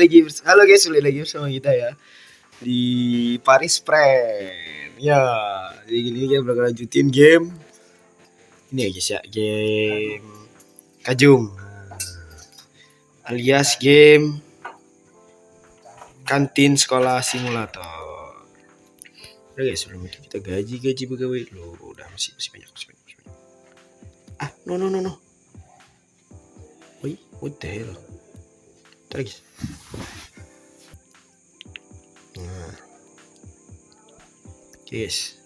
Halo guys, balik lagi bersama kita ya di Paris Friend. Ya, jadi gini kita bakal lanjutin game ini ya guys ya, game Kajum alias game kantin sekolah simulator. Udah guys, sebelum itu kita gaji pegawai lo udah masih banyak. Ah, no. Wait, what the hell? Ntar guys. Nah. Yes.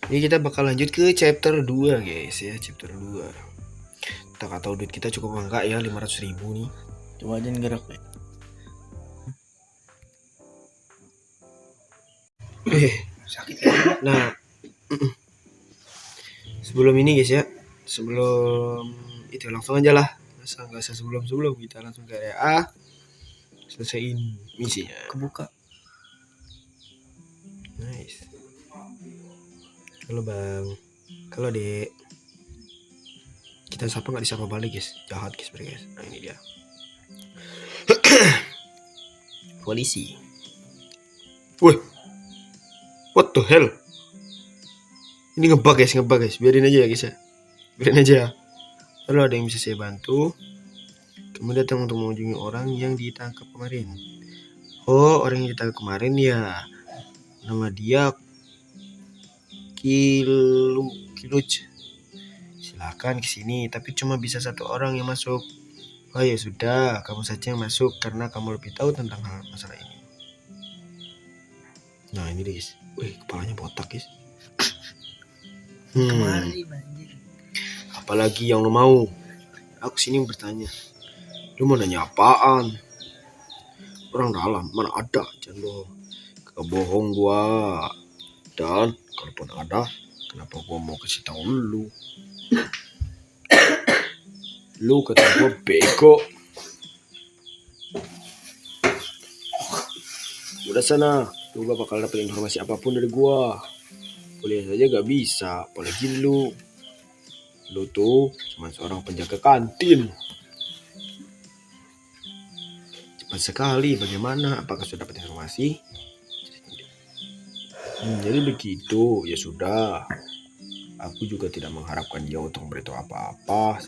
Ini kita bakal lanjut ke chapter 2 guys ya, chapter 2. Kita gak tahu duit kita cukup enggak ya, 500.000 nih. Coba aja gerak ya. Sakit ya. Nah, sebelum ini guys ya, sebelum itu langsung aja lah. Nggak usah sebelum kita langsung ke area A. Selesaiin misinya. Kebuka. Nice. Halo bang. Halo dek. Kita sapa nggak disapa balik guys. Jahat guys mereka guys. Nah ini dia. Polisi. Wih. What the hell? Ini ngebug guys. Biarin aja ya guys ya. Biarin aja. Lalu ada yang bisa saya bantu? Kamu datang untuk mengunjungi orang yang ditangkap kemarin. Oh, orang yang ditangkap kemarin ya. Nama dia Kiluc. Silakan ke sini, tapi cuma bisa satu orang yang masuk. Oh ya sudah, kamu saja yang masuk karena kamu lebih tahu tentang hal masalah ini. Nah ini deh guys. Wih, kepalanya botak guys. Apalagi yang lo mau? Aku sini bertanya. Lu mau nanya apaan? Orang dalam mana ada? Jangan bohong. Kebohong gua. Dan kalaupun ada, kenapa gua mau kasih tahu lu? Lu kata gua bego. Udah sana, lu gak bakal dapet informasi apapun dari gua. Kuliah saja gak bisa, apalagi lu. Lu tuh cuma seorang penjaga kantin. Cepat sekali, bagaimana? Apakah sudah dapat informasi? Jadi begitu, ya sudah. Aku juga tidak mengharapkan dia untuk memberitahu apa-apa.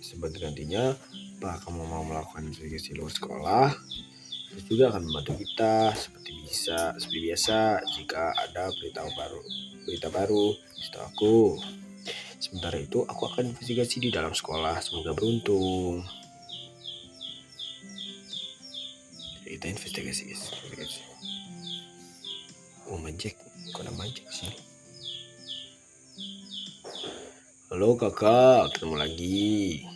Sebagai gantinya, apakah kamu mau melakukan investigasi luar sekolah? Terus juga akan membantu kita seperti biasa jika ada berita baru setahu aku. Sementara itu aku akan investigasi di dalam sekolah, semoga beruntung. Kita investigasi guys. Oh Majek, kok ada Majek sih? Halo kakak, ketemu lagi.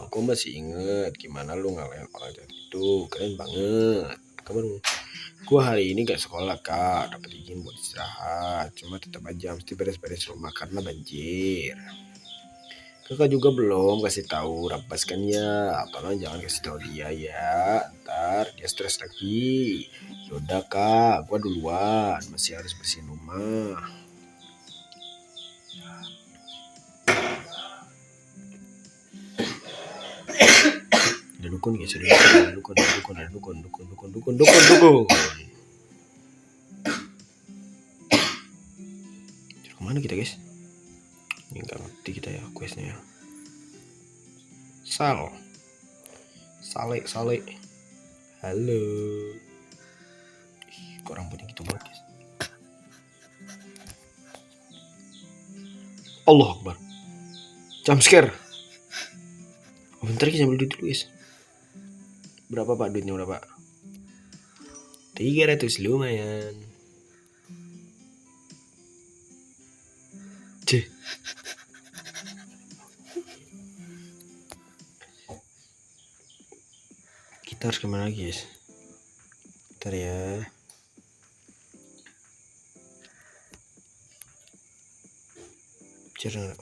Aku masih inget gimana lu ngalahin orang jahat itu, keren banget. Kamu? Gua hari ini gak sekolah kak, dapat izin buat istirahat. Cuma tetap aja mesti beres-beres rumah karena banjir. Kakak juga belum kasih tahu Rabbas kan ya, tolong jangan kasih tahu dia ya, ntar dia stres lagi. Yaudah kak, gua duluan, masih harus bersihin rumah. Ada dukun guys, ada dukun. Kemana kita guys? Ini nggak ngerti kita ya questnya ya. Sale. Halo. Kok rambutnya gitu banget guys? Allah Akbar. Jump scare. Oh, bentar kita ambil duit dulu guys. Berapa pak duitnya berapa? 300 lumayan. Kita harus kemana lagi guys? Bentar ya.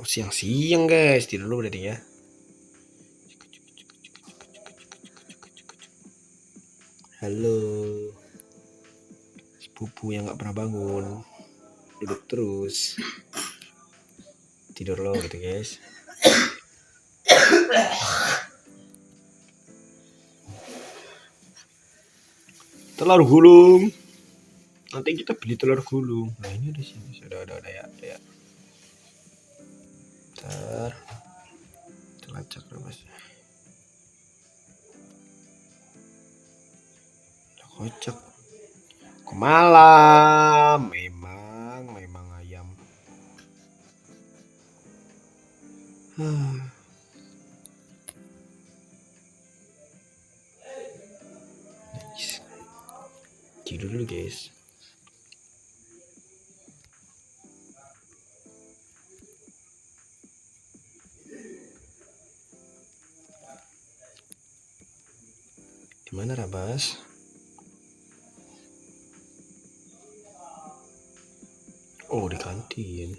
Oh, siang guys, tidur dulu berarti ya. Halo. Sepupu yang gak pernah bangun, duduk terus. tidur lo gitu guys. Telur gulung, nanti kita beli telur gulung. Nah ini di sini sudah ada ya. Bentar, telacak mas. Kocak. Malam, memang ayam. Nice. Tidur dulu guys. Dimana Rabas? Oh di kantin.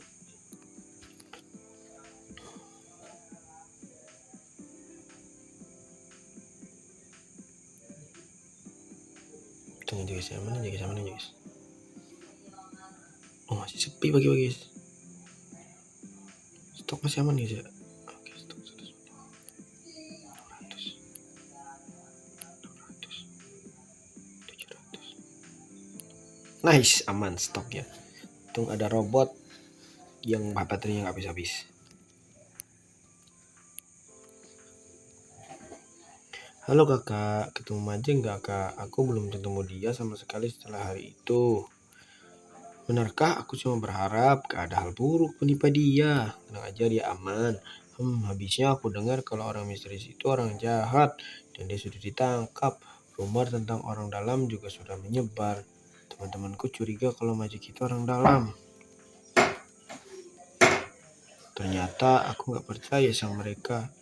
Tunggu guys, aman aja guys. Oh masih sepi pagi-pagi guys. Stok masih aman guys ya. Oke, stok 100. 700. Nice, aman stok ya. Untung ada robot yang baterainya nggak habis-habis. Halo kakak, ketemu aja nggak kak? Aku belum ketemu dia sama sekali setelah hari itu. Benarkah aku cuma berharap gak ada hal buruk menimpa dia? Tenang aja dia aman. Habisnya aku dengar kalau orang misterius itu orang jahat dan dia sudah ditangkap. Rumor tentang orang dalam juga sudah menyebar. Teman-temanku curiga kalau Magic itu orang dalam. Ternyata aku nggak percaya sama mereka.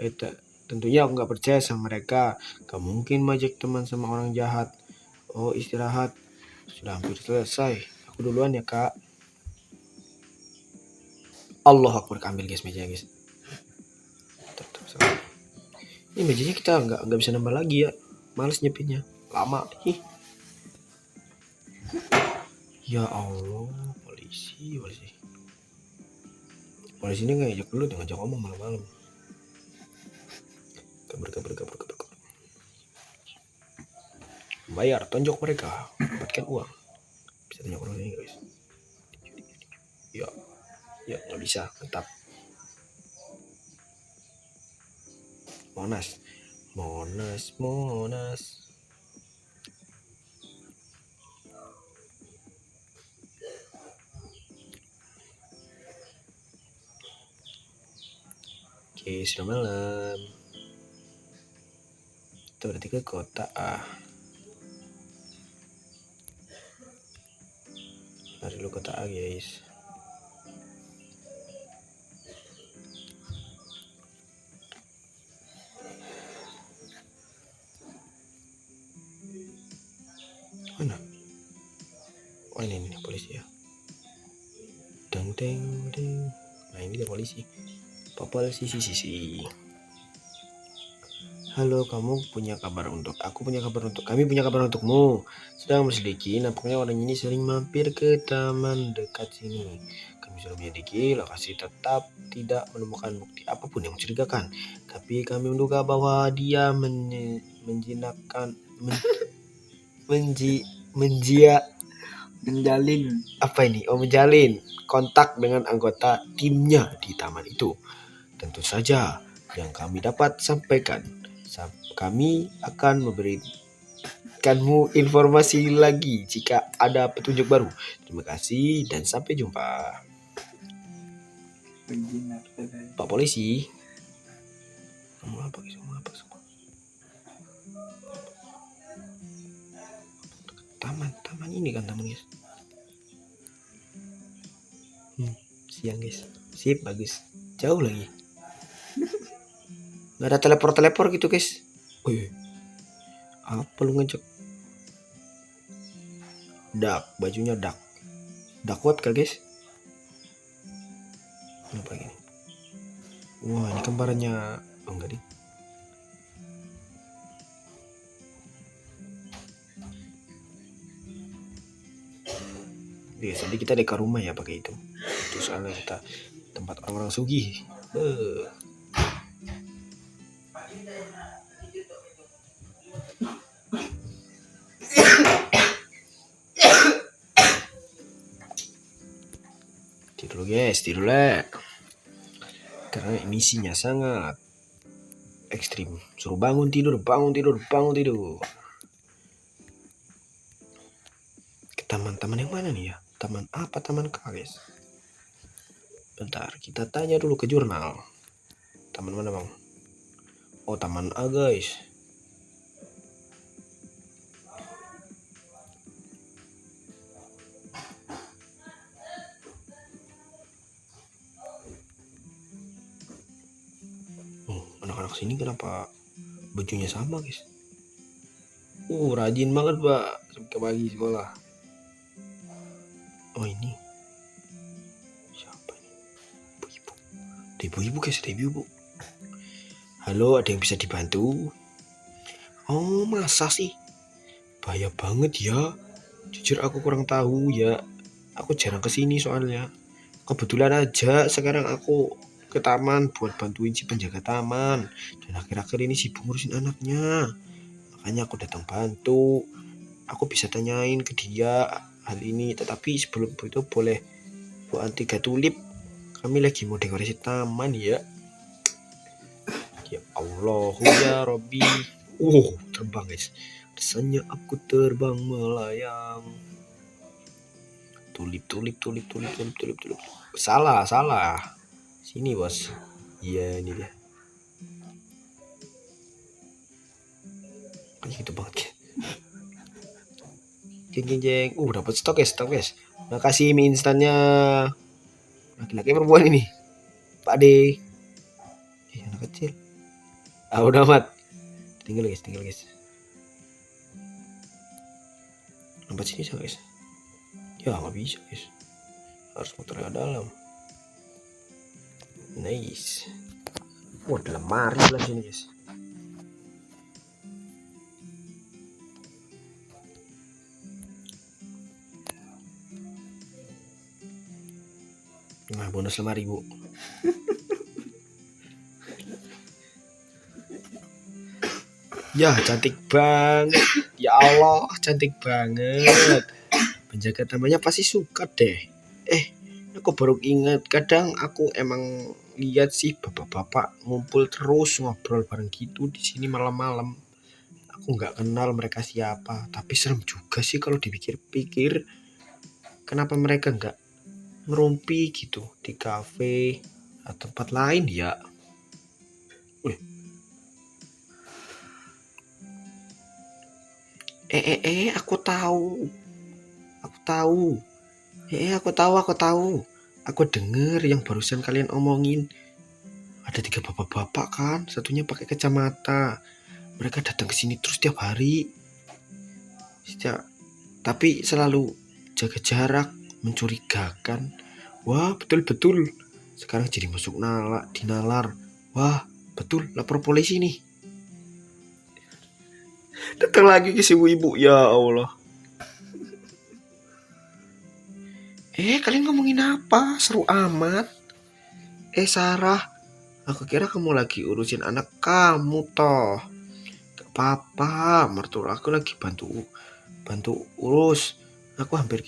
Tentunya aku nggak percaya sama mereka. Gak mungkin Magic teman sama orang jahat. Oh istirahat. Sudah hampir selesai. Aku duluan ya kak. Allah Akbar, ambil guys mejanya guys. Ini mejanya kita nggak bisa nambah lagi ya. Males nyepinnya. Lama. Ya Allah, polisi. Polisi ini ngajak dulu, ngajak ngomong malam-malam. Kabur. Bayar, tonjok mereka, dapatkan uang. Bisa tonjok orang ini guys. Ya, nggak bisa, mantap. Monas. Oke, sudah malam. Itu berarti ke kota Mari lu kota A guys. Mana? Oh ini polisi ya. Deng. Nah ini dia polisi. Sisi. Halo, kami punya kabar untukmu. Sedang berselidiki, nampaknya orang ini sering mampir ke taman dekat sini. Kami sudah menyelidiki lokasi, tetap tidak menemukan bukti apapun yang mencurigakan. Tapi kami menduga bahwa dia menjalin kontak dengan anggota timnya di taman itu. Tentu saja yang kami dapat sampaikan. Kami akan memberikanmu informasi lagi jika ada petunjuk baru. Terima kasih dan sampai jumpa. Pak polisi. Ngomong apa semua? Taman ini kan taman guys. Siang guys. Sip, bagus. Jauh lagi. Gak ada teleport gitu guys. Wih, apa lu ngejek? Bajunya dark what kan guys? Apa gini? Wah ini kembarannya. Enggak deh. Jadi kita dekat rumah ya pakai itu. Itu soalnya kita tempat orang-orang sugih. Tidur guys, tidur lah. Karena emisinya sangat ekstrim. Suruh bangun tidur, bangun tidur, bangun tidur. Ke taman-taman yang mana nih ya? Taman apa? Taman K guys. Bentar, kita tanya dulu ke jurnal. Taman mana bang? Oh, taman A guys. Oh, anak-anak sini kenapa bajunya sama guys? Rajin banget pak sampai pagi sekolah. Oh ini siapa ini? Ibu-ibu. Ada ibu-ibu guys, ada ibu-ibu. Halo, ada yang bisa dibantu? Oh, masa sih? Bahaya banget ya. Jujur aku kurang tahu ya. Aku jarang kesini soalnya. Kebetulan aja sekarang aku ke taman buat bantuin si penjaga taman. Dan akhir-akhir ini sibuk ngurusin anaknya. Makanya aku datang bantu. Aku bisa tanyain ke dia hal ini. Tetapi sebelum itu boleh buat 3 tulip. Kami lagi mau dekorasi taman ya. Ya Allah ya Robbi. Terbang guys. Rasanya aku terbang melayang. Tulip. Salah. Sini bos. Iya ini dia. Kayak gitu banget. Jeng. Dapat stok guys. Makasih mie instannya. Laki-laki perempuan ini. Pak D. Anak kecil. Udah amat. Tinggal guys. Lompat sini bisa guys. Ya nggak bisa guys. Harus motornya dalam. Nice. Ada lemari lah sini guys. Nah, bonus lemari bu. Ya cantik banget. Ya Allah cantik banget. Penjaga tamannya pasti suka deh. Aku baru ingat kadang aku emang lihat sih bapak-bapak ngumpul terus ngobrol bareng gitu di sini malam-malam. Aku nggak kenal mereka siapa, tapi serem juga sih kalau dipikir-pikir. Kenapa mereka nggak ngerumpi gitu di kafe atau tempat lain ya? Aku tahu. Aku tahu. Aku denger yang barusan kalian omongin. Ada 3 bapak-bapak kan, satunya pakai kacamata. Mereka datang ke sini terus tiap hari. Tapi selalu jaga jarak, mencurigakan. Wah, betul. Sekarang jadi masuk dinalar. Wah, betul, lapor polisi nih. Datang lagi ke si ibu, ya Allah. Kalian ngomongin apa? Seru amat. Sarah, aku kira kamu lagi urusin anak kamu toh. Gak apa-apa, mertua aku lagi bantu urus. Aku mampir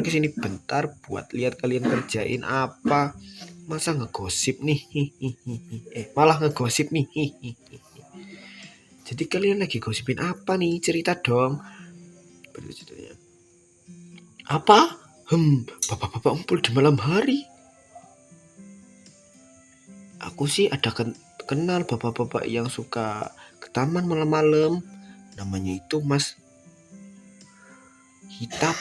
ke sini bentar buat lihat kalian kerjain apa. Masa ngegosip nih? Malah ngegosip nih. Jadi kalian lagi gosipin apa nih? Cerita dong. Ceritanya. Apa? Bapak-bapak ngumpul di malam hari. Aku sih ada kenal bapak-bapak yang suka ke taman malam-malam. Namanya itu Mas Hitam.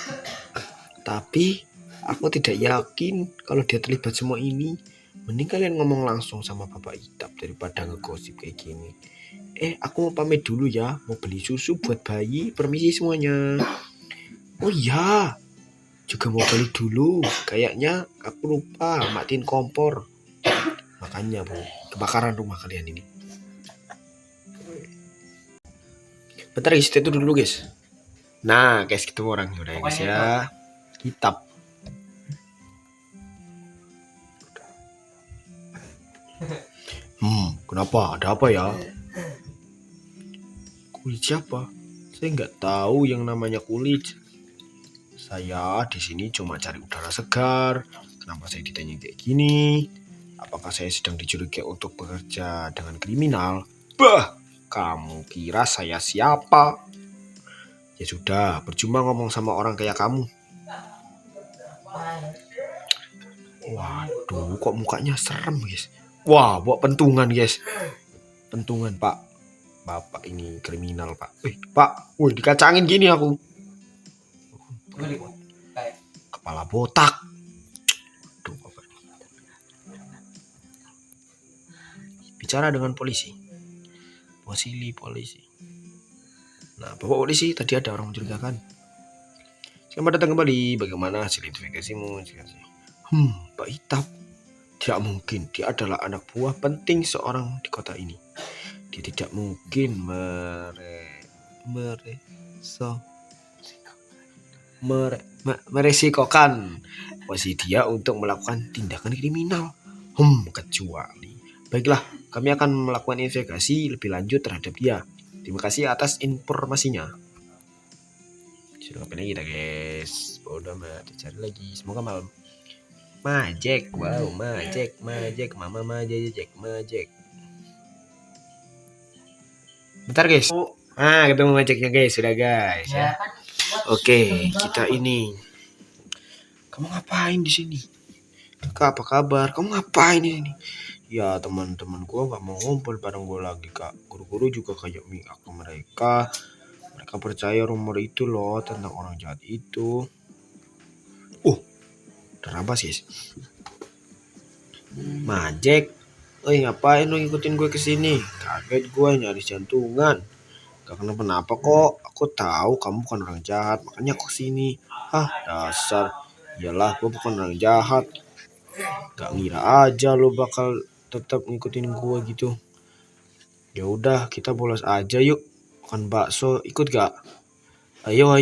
Tapi aku tidak yakin kalau dia terlibat semua ini. Mending kalian ngomong langsung sama Bapak Hitam daripada ngegosip kayak gini. Aku mau pamit dulu ya. Mau beli susu buat bayi. Permisi semuanya. Oh iya, juga mau beli dulu. Kayaknya aku lupa matiin kompor. Makanya bu, kebakaran rumah kalian ini. Bentar guys, stay dulu guys. Nah guys, ketemu orang udah ya guys ya. Kitab. Kenapa? Ada apa ya? Kulit siapa? Saya nggak tahu yang namanya kulit. Saya di sini cuma cari udara segar. Kenapa saya ditanya kayak gini? Apakah saya sedang dicurigai untuk bekerja dengan kriminal? Bah, kamu kira saya siapa? Ya sudah, percuma ngomong sama orang kayak kamu. Waduh, kok mukanya serem, guys. Wah, bawa pentungan, guys. Pentungan, Pak. Bapak ini kriminal, Pak. Pak, dikacangin gini aku. Kepala botak. Aduh, Bapak. Bicara dengan polisi. Polisi. Nah, Bapak polisi, tadi ada orang mencurigakan. Selamat datang kembali. Bagaimana hasil investigasimu? Pak Itap. Tidak mungkin. Dia adalah anak buah penting seorang di kota ini. Dia tidak mungkin meresikokan posisi dia untuk melakukan tindakan kriminal. Kecuali. Baiklah, kami akan melakukan investigasi lebih lanjut terhadap dia. Terima kasih atas informasinya. Sudah ngapain lagi kita, guys? Udah cari lagi. Semoga malam. Majek, wow, majek, mama majek. Bentar, guys. Ketemu majeknya, guys. Sudah, guys. Ya. Oke, kita ini. Kamu ngapain di sini? Kak, apa kabar? Kamu ngapain di sini? Ya, teman-teman gue nggak mau ngumpul bareng gue lagi, Kak. Guru-guru juga kayak ke mereka. Mereka percaya rumor itu loh tentang orang jahat itu. Terabas, guys. Majek, ngapain lu ngikutin gue kesini? Kaget gue, nyari jantungan. Gak kenapa-napa kok. Aku tahu kamu bukan orang jahat, makanya aku kesini. Dasar. Iyalah, gue bukan orang jahat. Gak ngira aja lo bakal tetap ngikutin gue gitu. Ya udah, kita bolos aja yuk. Makan bakso, ikut gak? Ayo.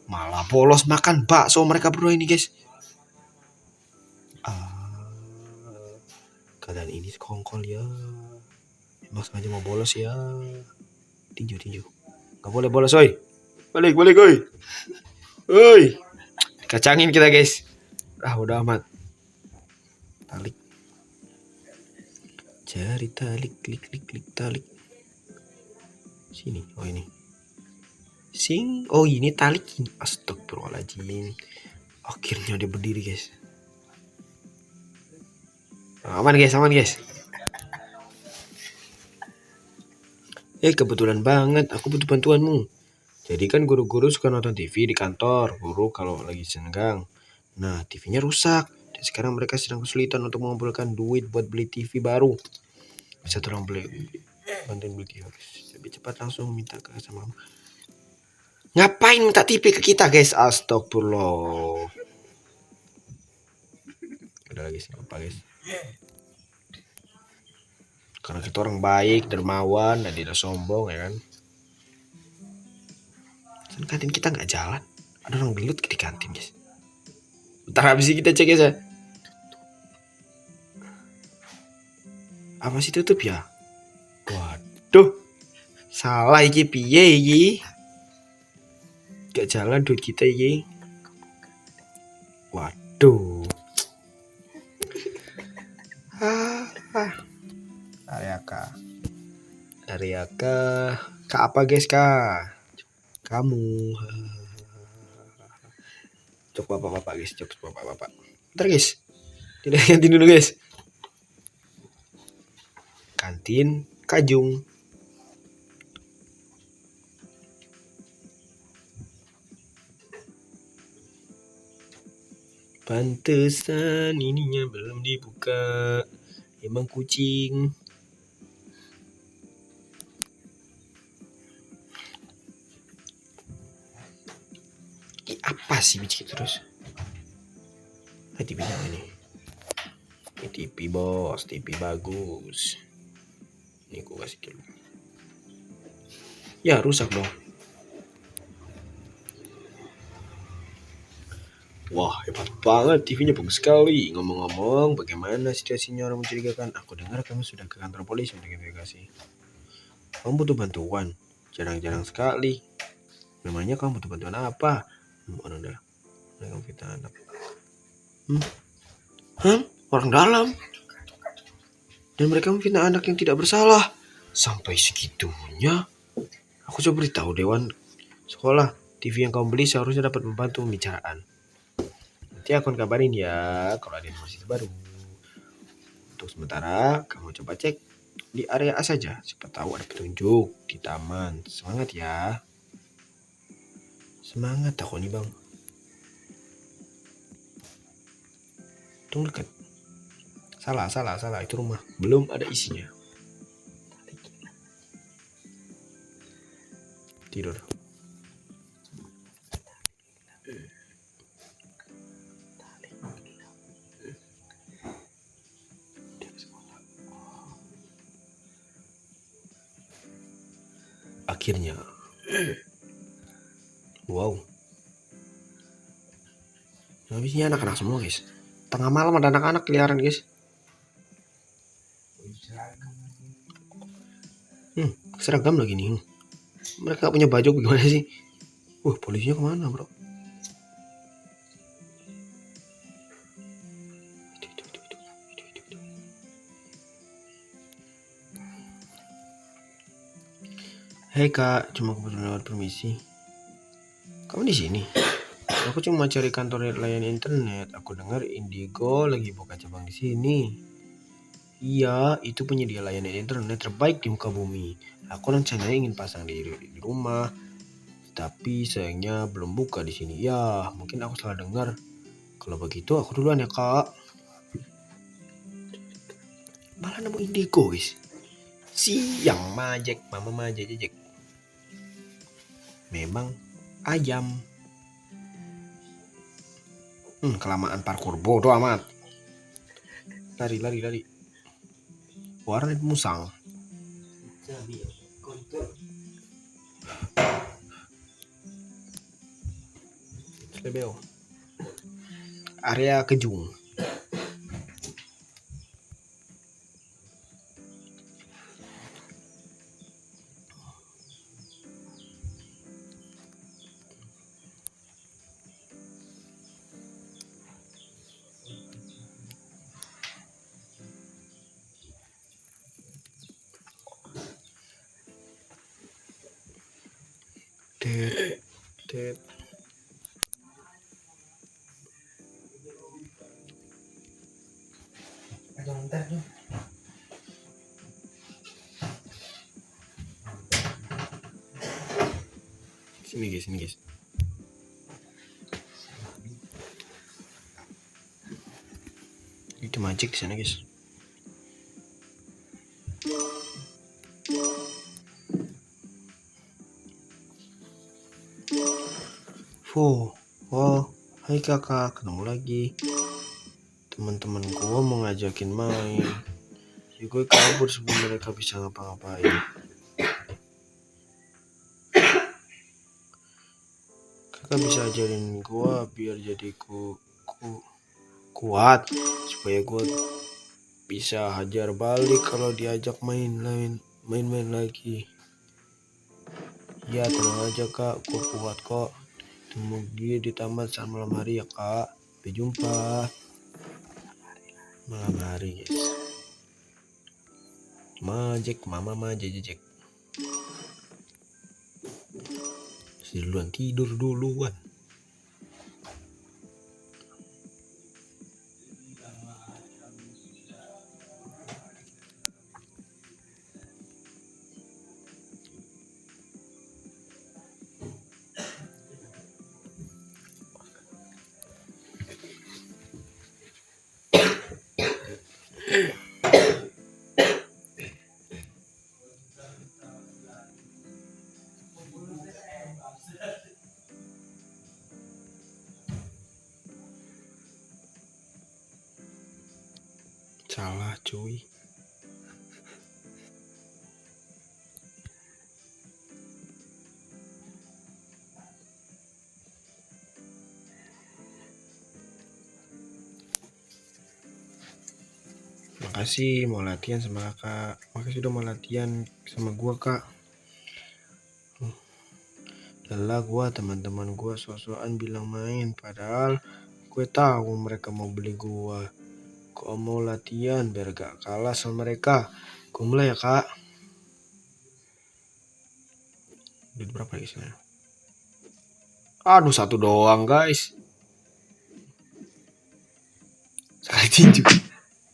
Malah bolos makan bakso mereka berdua ini, guys. Keadaan ini sekongkol ya. Emang sengaja mau bolos ya. Tinju. Gak boleh bolos, oi. Balik, oi. Kacangin kita, guys. Udah amat. Talik. Cari talik, klik talik. Sini, ini. Sing, ini talik. Astagfirullahaladzim. Akhirnya dia berdiri, guys. Aman, guys. Kebetulan banget, aku butuh bantuanmu. Jadi kan guru-guru suka nonton TV di kantor, guru kalau lagi senggang. Nah, TV-nya rusak. Dan sekarang mereka sedang kesulitan untuk mengumpulkan duit buat beli TV baru. Bisa tolong bantuin beli TV. Lebih cepat langsung minta ke sama. Ngapain minta TV ke kita, guys? Astagfirullah. Udah lagi sih, apa, guys? Karena kita orang baik, dermawan, dan tidak sombong, ya kan? Dan kantin kita nggak jalan. Ada orang gelut di kantin, guys. Bentar, habis ini kita cek, guys ya. Apa sih tutup ya? Waduh. Salah iki piye iki? Gak jalan duit kita iki. Waduh. Ariaka. Kak apa, guys, Kak? Kamu. Cok bapak-bapak, guys. Bentar, guys. Tidak kantin dulu, guys. Kantin Kajung. Pantesan ininya belum dibuka. Emang kucing. Apa sih biji terus? TV ini. Ini TV, bos. TV bagus. Ini aku kasih dulu. Ya, rusak dong. Wah, hebat banget, TV-nya bagus sekali. Ngomong-ngomong, bagaimana situasinya orang mencurigakan? Aku dengar kamu sudah ke kantor polisi untuk investigasi. Kamu butuh bantuan? Jarang-jarang sekali. Memangnya kamu butuh bantuan apa? Orang dalam. Mereka fitnah anak. Orang dalam. Dan mereka memfitnah anak yang tidak bersalah. Sampai segitunya? Aku coba beritahu Dewan sekolah. TV yang kamu beli seharusnya dapat membantu pembicaraan. Nanti aku akan kabarin ya kalau ada informasi terbaru. Untuk sementara, kamu coba cek di area A saja. Siapa tahu ada petunjuk di taman. Semangat ya. Semangat aku nih bang. Tunggu dekat. Salah. Itu rumah. Belum ada isinya. Tidur. Akhirnya. Wow. Habisnya anak-anak semua guys. Tengah malam ada anak-anak keliaran guys. Seragam lagi nih. Mereka punya baju gimana sih? Polisinya kemana bro? Hei kak, cuma kebetulan lewat permisi. Kamu di sini? Aku cuma cari kantor layanan internet. Aku dengar Indigo lagi buka cabang di sini. Iya, itu penyedia layanan internet terbaik di muka bumi. Aku rencananya ingin pasang di rumah, tapi sayangnya belum buka di sini. Ya, mungkin aku salah dengar. Kalau begitu aku duluan ya kak. Malah nemu Indigo guys. Siang majek, mama majek jejek. Memang ayam. Kelamaan parkur, bodoh amat. Lari. Warnet musang. Slebeo. Area Kejung. Tet. Sini guys. Itu majik di sana guys. Hai kakak, ketemu lagi. Teman-teman gua mau ngajakin main. Si gue kabur sebelum mereka bisa ngapa-ngapain. Kakak bisa ajarin gua biar jadi kuat supaya gua bisa hajar balik kalau diajak main lagi. Ya tenang aja kak, gua kuat kok. Temu dia di taman saat malam hari ya kak. Sampai jumpa malam hari guys. Majek, mama majek. Tidur duluan. Salah cuy. Makasih mau latihan sama kakak. Makasih udah mau latihan sama gua, Kak. Lelah gua, teman-teman gua sok-sokan bilang main, padahal gue tahu mereka mau beli gua. Kok mau latihan biar gak kalah sama mereka. Gue mulai ya, Kak. Duit berapa ya isinya? Aduh, satu doang, guys. Sekali tinju.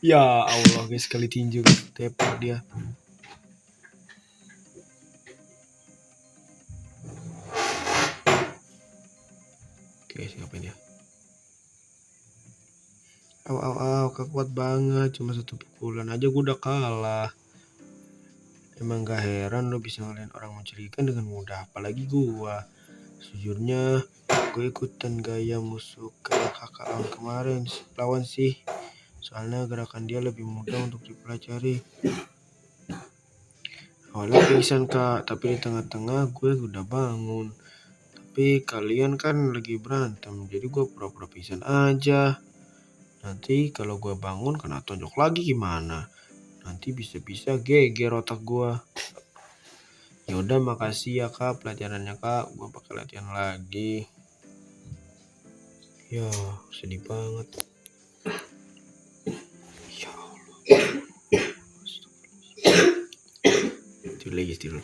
Ya Allah, guys, sekali tinju. Tepar dia. Oke, ngapain dia? Kak kuat banget. Cuma satu pukulan aja gue udah kalah. Emang gak heran lo bisa ngeliat orang mencurigakan dengan mudah. Apalagi gua. Sejujurnya, gue ikutan gaya musuh kayak kakak lawan kemarin. Lawan sih. Soalnya gerakan dia lebih mudah untuk dipelajari. Awalnya pingsan, Kak. Tapi di tengah-tengah gue udah bangun. Tapi kalian kan lagi berantem. Jadi gue pura-pura pingsan aja. Nanti kalau gue bangun kena tonjok lagi gimana? Nanti bisa-bisa geger otak gue. Ya udah, makasih ya Kak pelajarannya, Kak. Gue bakal latihan lagi. Ya, sedih banget. Ya Allah. Tidur lagi, tidur.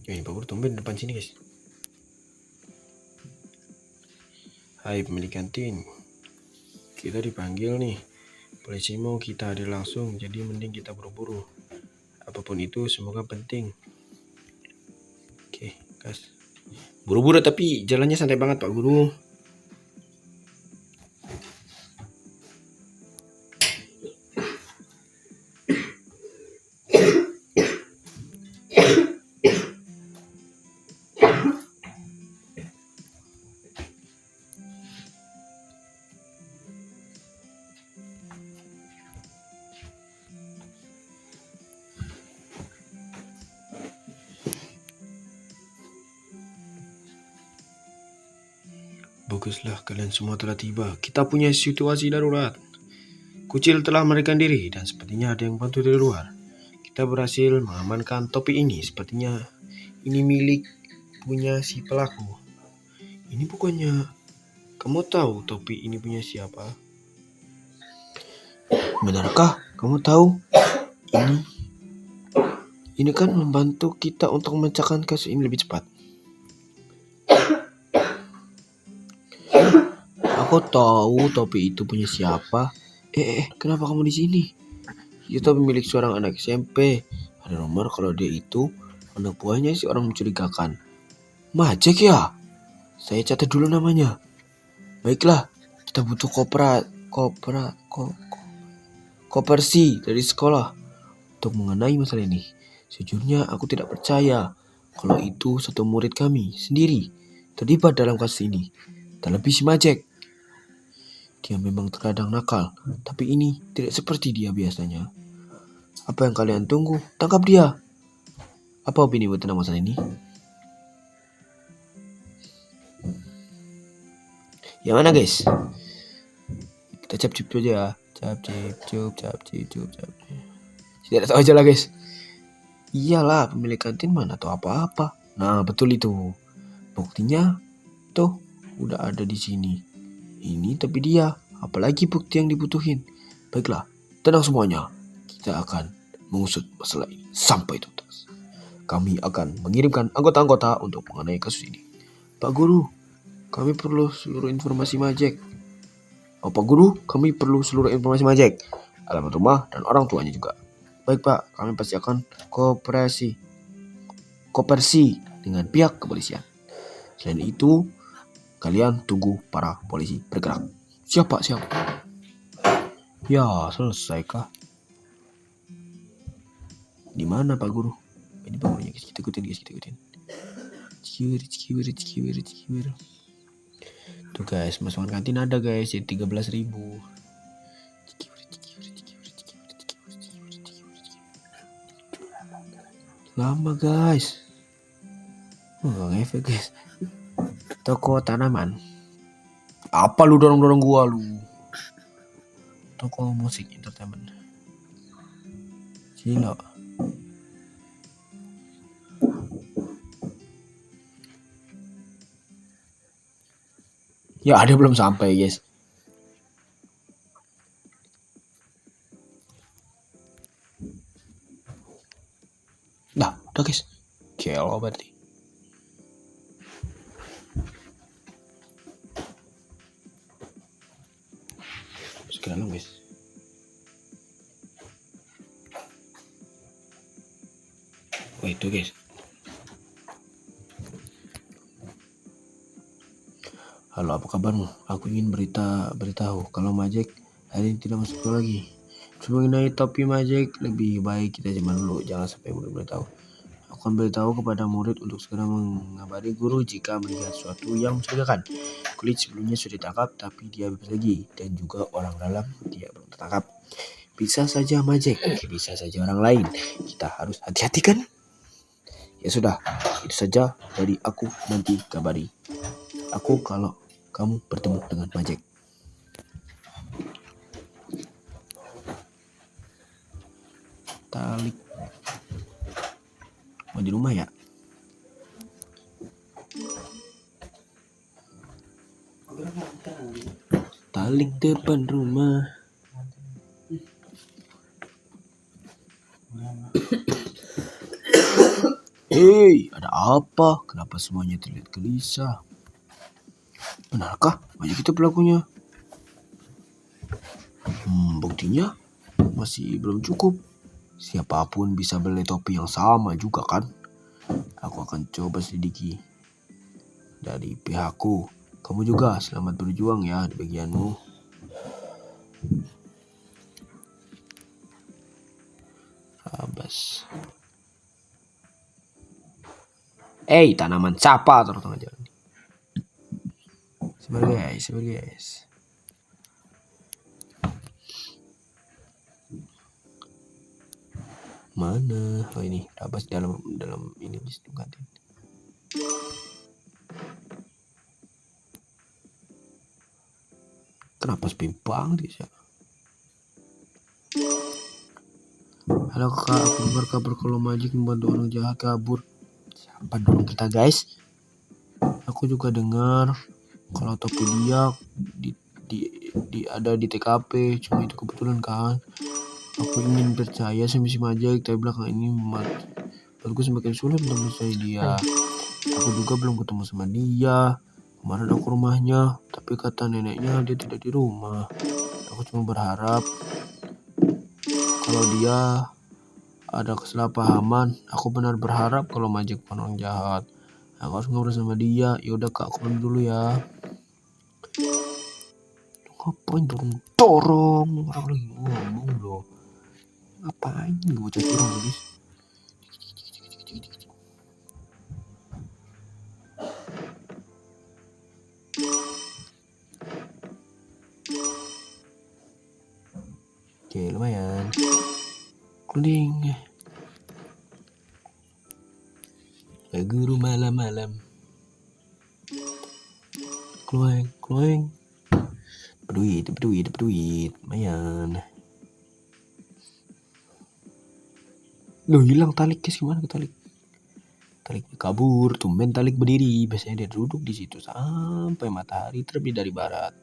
Ini Pak Guru tumben di depan sini, guys. Hai pemilik kantin. Kita dipanggil nih. Polisi mau kita hadir langsung, jadi mending kita buru-buru. Apapun itu semoga penting. Oke, guys. Buru-buru tapi jalannya santai banget, Pak Guru. Baguslah, kalian semua telah tiba. Kita punya situasi darurat. Kucil telah melarikan diri dan sepertinya ada yang bantu dari luar. Kita berhasil mengamankan topi ini. Sepertinya ini milik punya si pelaku. Ini bukannya... Kamu tahu topi ini punya siapa? Benarkah kamu tahu? Ini kan membantu kita untuk memecahkan kasus ini lebih cepat. Aku tahu topi itu punya siapa. Kenapa kamu di sini? Itu topi milik seorang anak SMP. Ada nomor kalau dia itu anak buahnya si orang mencurigakan. Majek ya? Saya catat dulu namanya. Baiklah, kita butuh koperasi dari sekolah untuk mengenai masalah ini. Sejujurnya aku tidak percaya kalau itu satu murid kami sendiri terlibat dalam kasus ini. Terlebih si Majek. Dia memang terkadang nakal, tapi ini tidak seperti dia biasanya. Apa yang kalian tunggu? Tangkap dia. Apa opini buat tentang masalah ini? Yang mana, guys? Kita cap-cip aja. Cap-cip. Tidak tahu aja lah, guys. Iyalah, pemilik kantin mana tahu apa-apa. Nah, betul itu. Buktinya tuh udah ada di sini. Ini tapi dia, apalagi bukti yang dibutuhin. Baiklah, tenang semuanya. Kita akan mengusut masalah ini sampai tuntas. Kami akan mengirimkan anggota-anggota untuk mengenai kasus ini. Pak Guru, kami perlu seluruh informasi Majek. Oh, Pak Guru, kami perlu seluruh informasi Majek. Alamat rumah dan orang tuanya juga. Baik Pak, kami pasti akan koperasi dengan pihak kepolisian. Selain itu, kalian tunggu para polisi bergerak. Siapa? Ya, selesai kah? Di mana Pak Guru? Ini Pak Gurunya, kita ikutin. Cikiwir. Tuh guys, masukan kantin ada guys, jadi 13.000. Lama guys. Ngefek guys. Toko tanaman. Apa lu dorong-dorong gua lu? Toko musik entertainment. Sini lo. Ya ada belum sampai guys. Nah, udah guys. Kelo berarti. Sekarang guys. Oh itu guys. Halo, apa kabarmu? Aku ingin beritahu kalau Majek hari ini tidak masuk lagi. Mengenai topi Majek, lebih baik kita zaman dulu, jangan sampai murid beritahu. Aku akan beritahu kepada murid untuk segera mengabari guru jika melihat sesuatu yang mencurigakan. Kulit sebelumnya sudah ditangkap, tapi dia bebas lagi, dan juga orang dalam dia belum tertangkap. Bisa saja Majek, bisa saja orang lain. Kita harus hati-hati kan? Ya sudah, itu saja dari aku, nanti kabari aku kalau kamu bertemu dengan Majek. Talik. Mau di rumah ya? Talik depan rumah. Hei, ada apa? Kenapa semuanya terlihat gelisah? Benarkah Majek itu pelakunya? Buktinya masih belum cukup. Siapapun bisa beli topi yang sama juga kan? Aku akan coba selidiki dari pihakku. Kamu juga selamat berjuang ya di bagianmu. Abas. Tanaman siapa taruh tengah jalan? Sabar guys. Mana? Oh ini, Rabas dalam ini di situ kantin. Kenapa sepi banget ya? Halo kakak, aku berkabar kalau Majek membantu orang jahat kabur. Siapa dorong kita guys? Aku juga dengar kalau topi dia ada di TKP, cuma itu kebetulan kan. Aku ingin percaya sama si Majek, tapi belakang ini buatku semakin sulit untuk percaya dia. Aku juga belum ketemu sama dia. Kemarin aku rumahnya, tapi kata neneknya dia tidak di rumah. Aku cuma berharap kalau dia ada kesalahpahaman. Aku benar berharap kalau Majek bukan orang jahat. Aku harus ngobrol sama dia. Yaudah kak, aku pamit dulu ya. Ngapain dorong? Orang lagi ngomong loh. Ngapain gue bocah curang guys? Oke, lumayan. Kuning. Guru malam-malam. Kloeng. Berduit. Lumayan. Loh, hilang talik guys, gimana ke talik? Taliknya kabur, tumben talik berdiri. Biasanya dia duduk di situ sampai matahari terbit dari barat.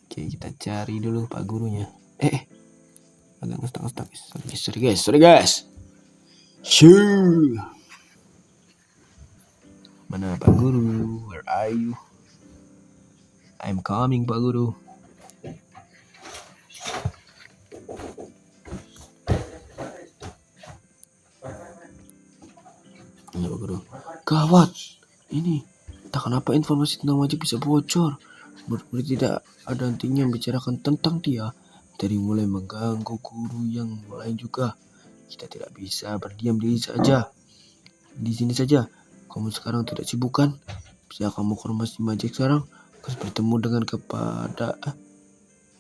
Oke, kita cari dulu pak gurunya. Agak ngestak. Sorry guys. Shoo. Mana pak guru? Where are you? I'm coming pak guru. Ya pak guru. Gawat. Ini entah kenapa informasi tentang Majek bisa bocor. Murid tidak ada hentinya membicarakan tentang dia. Dari mulai mengganggu guru yang lain juga. Kita tidak bisa berdiam diri saja. Di sini saja. Kamu sekarang tidak sibuk kan? Bisa kamu ke rumah si Majek sekarang? Aku harus bertemu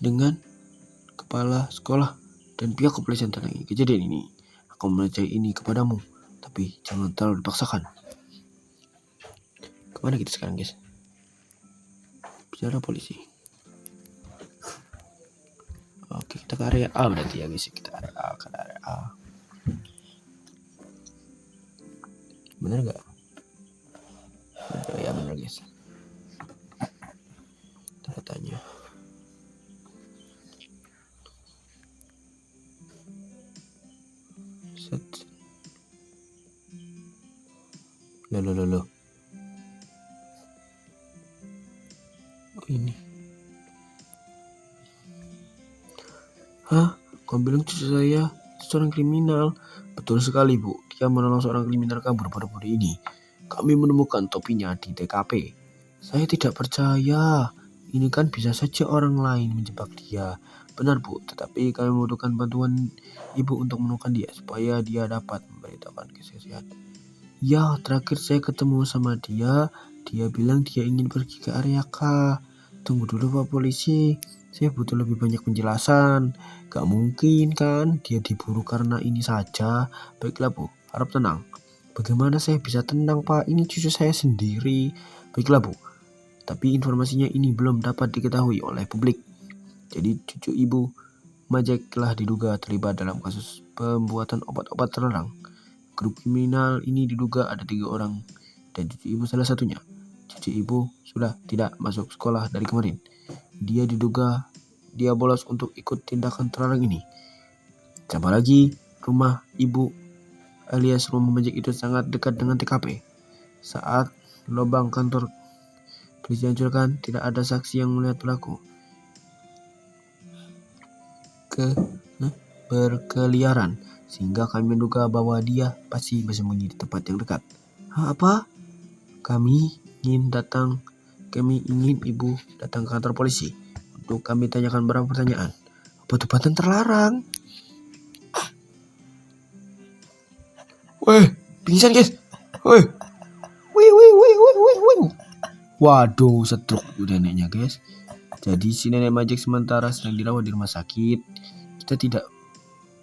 dengan kepala sekolah dan pihak kepolisian tentang kejadian ini. Aku mempercayai ini kepadamu, tapi jangan terlalu dipaksakan. Kemana kita sekarang, guys? Bicara polisi. Oke, kita ke area A berarti ya, guys. Kita area A. Bener gak? Ya bener, guys. Kita tanya. Set. Loh. Oh, ini. Hah? Kau bilang cucu saya seorang kriminal? Betul sekali, Bu. Dia menolong seorang kriminal kabur pada hari ini. Kami menemukan topinya di TKP. Saya tidak percaya. Ini kan bisa saja orang lain menjebak dia. Benar, Bu. Tetapi kami membutuhkan bantuan Ibu untuk menemukan dia supaya dia dapat memberitahukan kesehatan. Ya, terakhir saya ketemu sama dia bilang dia ingin pergi ke area K. Tunggu dulu, Pak Polisi. Saya butuh lebih banyak penjelasan. Gak mungkin kan dia diburu karena ini saja. Baiklah, Bu. Harap tenang. Bagaimana saya bisa tenang, Pak? Ini cucu saya sendiri. Baiklah, Bu. Tapi informasinya ini belum dapat diketahui oleh publik. Jadi cucu Ibu Majek telah diduga terlibat dalam kasus pembuatan obat-obat terlarang. Grup kriminal ini diduga ada 3 orang dan cucu Ibu salah satunya. Cucu Ibu sudah tidak masuk sekolah dari kemarin. Dia diduga dia bolos untuk ikut tindakan terlarang ini. Tambah lagi, rumah Ibu alias rumah Majek itu sangat dekat dengan TKP. Saat lubang kantor polisi dihancurkan, tidak ada saksi yang melihat pelaku berkeliaran, sehingga kami menduga bahwa dia pasti bersembunyi di tempat yang dekat. Apa? Kami ingin Ibu datang ke kantor polisi untuk kami tanyakan beberapa pertanyaan. Obat-obatan terlarang. Weh, pingsan, guys. Weh. Wih. Waduh, stroke neneknya, guys. Jadi si nenek Majek sementara sedang dirawat di rumah sakit. Kita tidak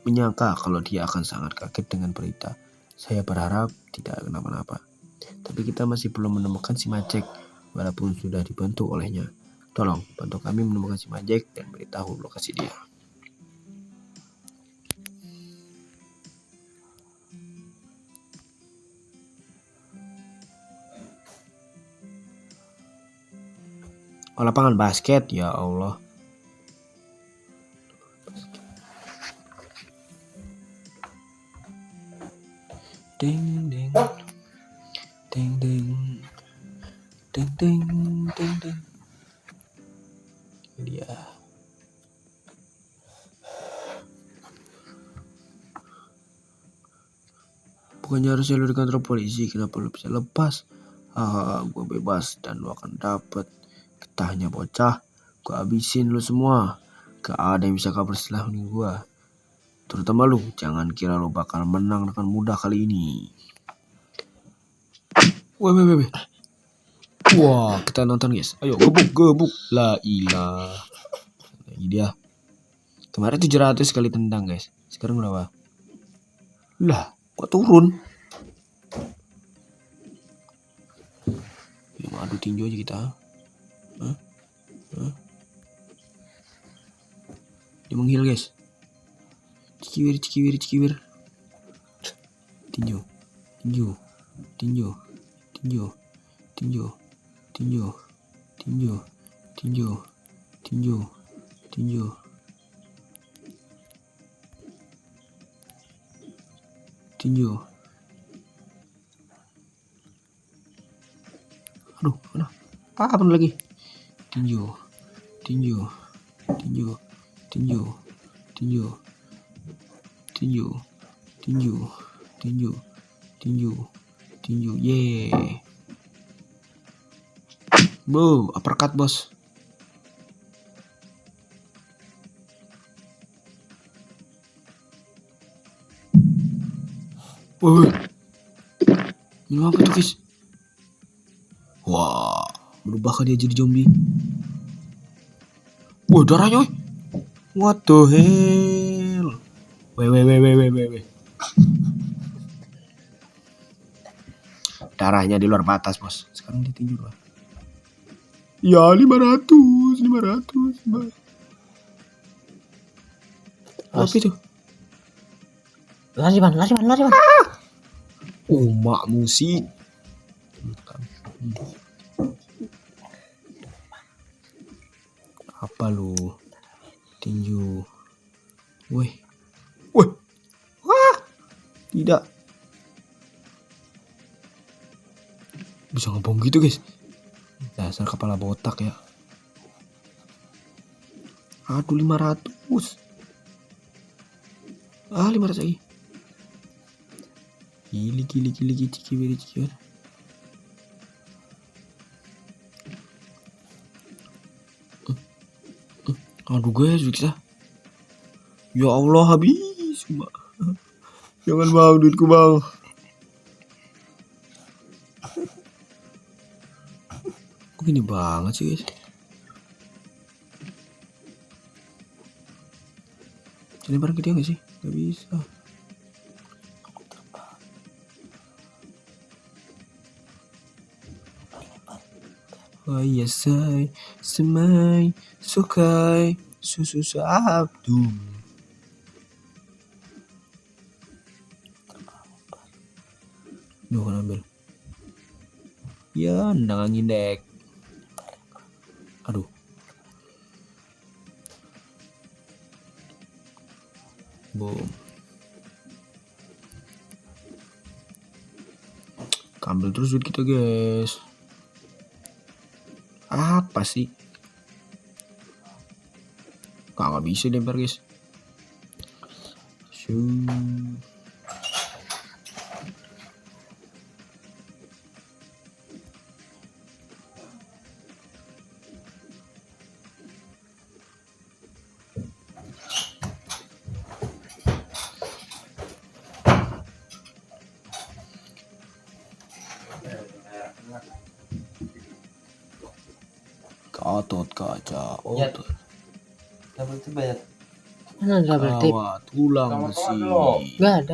menyangka kalau dia akan sangat kaget dengan berita. Saya berharap tidak kenapa-napa. Tapi kita masih belum menemukan si Majek, walaupun sudah dibantu olehnya. Tolong bantu kami menemukan si Majek dan beritahu lokasi dia. Oh, lapangan basket, ya Allah. Ding. Dia. Bukannya harusnya lu di kantor polisi, kenapa lu bisa lepas? Gue bebas dan lu akan dapat getahnya, bocah. Gue habisin lu semua. Gak ada yang bisa kabur setelah ini gue. Terutama lu, jangan kira lu bakal menang dengan mudah kali ini. Weh. Wah, kita nonton, guys. Ayo, gebuk. La ilah. Lagi dia. Kemarin 700 kali tendang, guys. Sekarang berapa? Lah, kok turun? Ya, adu tinju aja kita. Hah? Dia menghil, guys. Cikiwir. Tinju. Aduh, mana? Apa lagi? Tinju. Yeay. Boom, uppercut, bos. Woi. Minum apa tuh, guys? Wah. Berubahkah dia jadi zombie? Wah, darahnya, woy. What the hell? Weh. Darahnya di luar batas, bos. Sekarang ditinju lah. Ya, 500. Apa itu? Lari man. Oh, mak musik. Apa lu? Tinju. Weh. Wah. Tidak. Bisa ngebom gitu, guys. Dasar kepala botak ya. Aduh, 500. 500 lagi. Gili, ciki. Aduh, guys, bisa. Ya Allah, habis, Mbak. Jangan, Bang, duitku, Bang. Kok gini banget sih, guys? Jadi barang ke dia gak sih? Gak bisa. Oh iya, say, semai, sukai, susu sabdu. Duh, kan ambil. Ya, nendang angin dek. Aduh. Boom. Ambil terus duit kita, guys. Apa sih? Gak bisa lempar, guys. Shoo. Otot kaca, otot. Double itu banyak. Mana double tip? Kawat, tulang besi. Gak ada.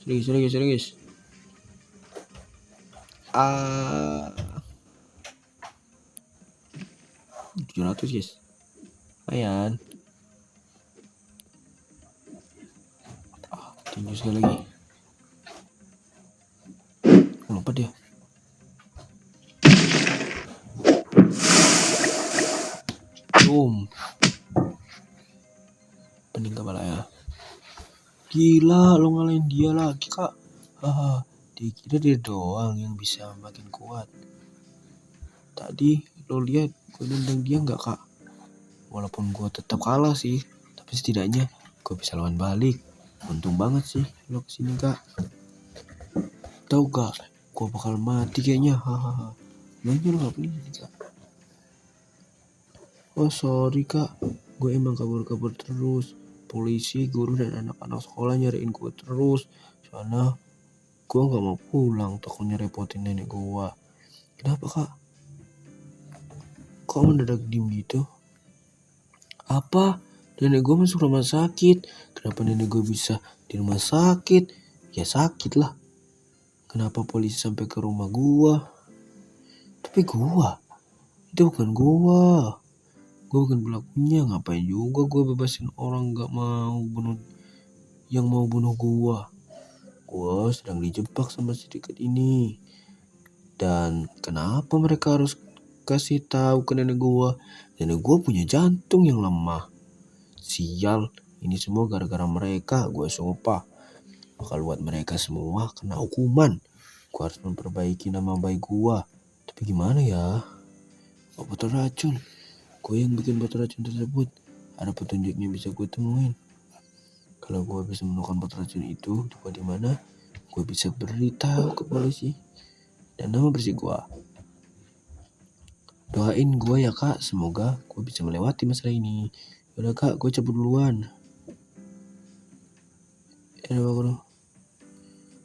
Serius. 700, guys. Lumayan. Tinju sekali lagi. Lompat dia. Boom. Pening kepala ya. Gila, lo ngalahin dia lagi, Kak. Haha, dia kira dia doang yang bisa makin kuat. Tadi lo lihat gue nendang dia nggak, Kak? Walaupun gue tetap kalah sih, tapi setidaknya gue bisa lawan balik. Untung banget sih lo kesini, Kak. Tahu gak, gue bakal mati kayaknya. Hahaha. Nanya lo gak peduli, Kak. Oh sorry, Kak, gue emang kabur terus. Polisi, guru, dan anak-anak sekolah nyariin gue terus. Soalnya gue gak mau pulang, takutnya repotin nenek gue. Kenapa, Kak? Kok mendadak diem gitu? Apa? Nenek gue masuk rumah sakit. Kenapa nenek gue bisa di rumah sakit? Ya sakit lah. Kenapa polisi sampai ke rumah gue? Tapi gue, itu bukan gue. Gue bukan pelakunya. Ngapain juga gue bebasin orang gak mau bunuh, yang mau bunuh gue. Gue sedang dijebak sama si Diket ini. Dan kenapa mereka harus kasih tahu ke nenek gue? Nenek gue punya jantung yang lemah. Sial, ini semua gara-gara mereka. Gue sumpah bakal buat mereka semua kena hukuman. Gue harus memperbaiki nama baik gue. Tapi gimana ya? Botol racun. Gue yang bikin botol racun tersebut. Ada petunjuknya bisa gue temuin. Kalau gue bisa menemukan botol racun itu dibuat di mana, gue bisa beritahu ke polisi dan nama bersih gue. Doain gue ya, Kak, semoga gue bisa melewati masalah ini. Udah, Kak, gue cabut duluan.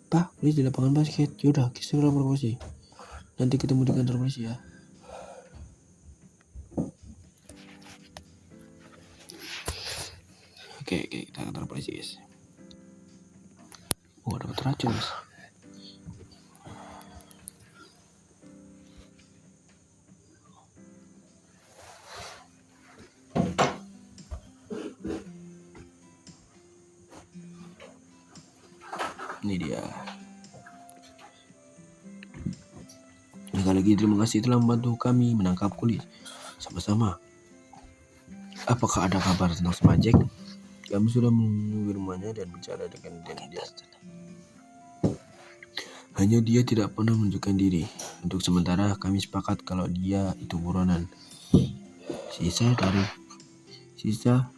Pak, please di lapangan basket. Yaudah, kita lapor polisi. Nanti ketemu di kantor polisi ya. Oke, kita kantor polisi guys. Oh, dapat racun guys. Ini dia. Sekali lagi terima kasih telah membantu kami menangkap kulit. Sama-sama. Apakah ada kabar tentang si Majek? Kami sudah menunggu rumahnya dan bicara dengan dia. Hanya dia tidak pernah menunjukkan diri. Untuk sementara kami sepakat kalau dia itu buronan. Sisa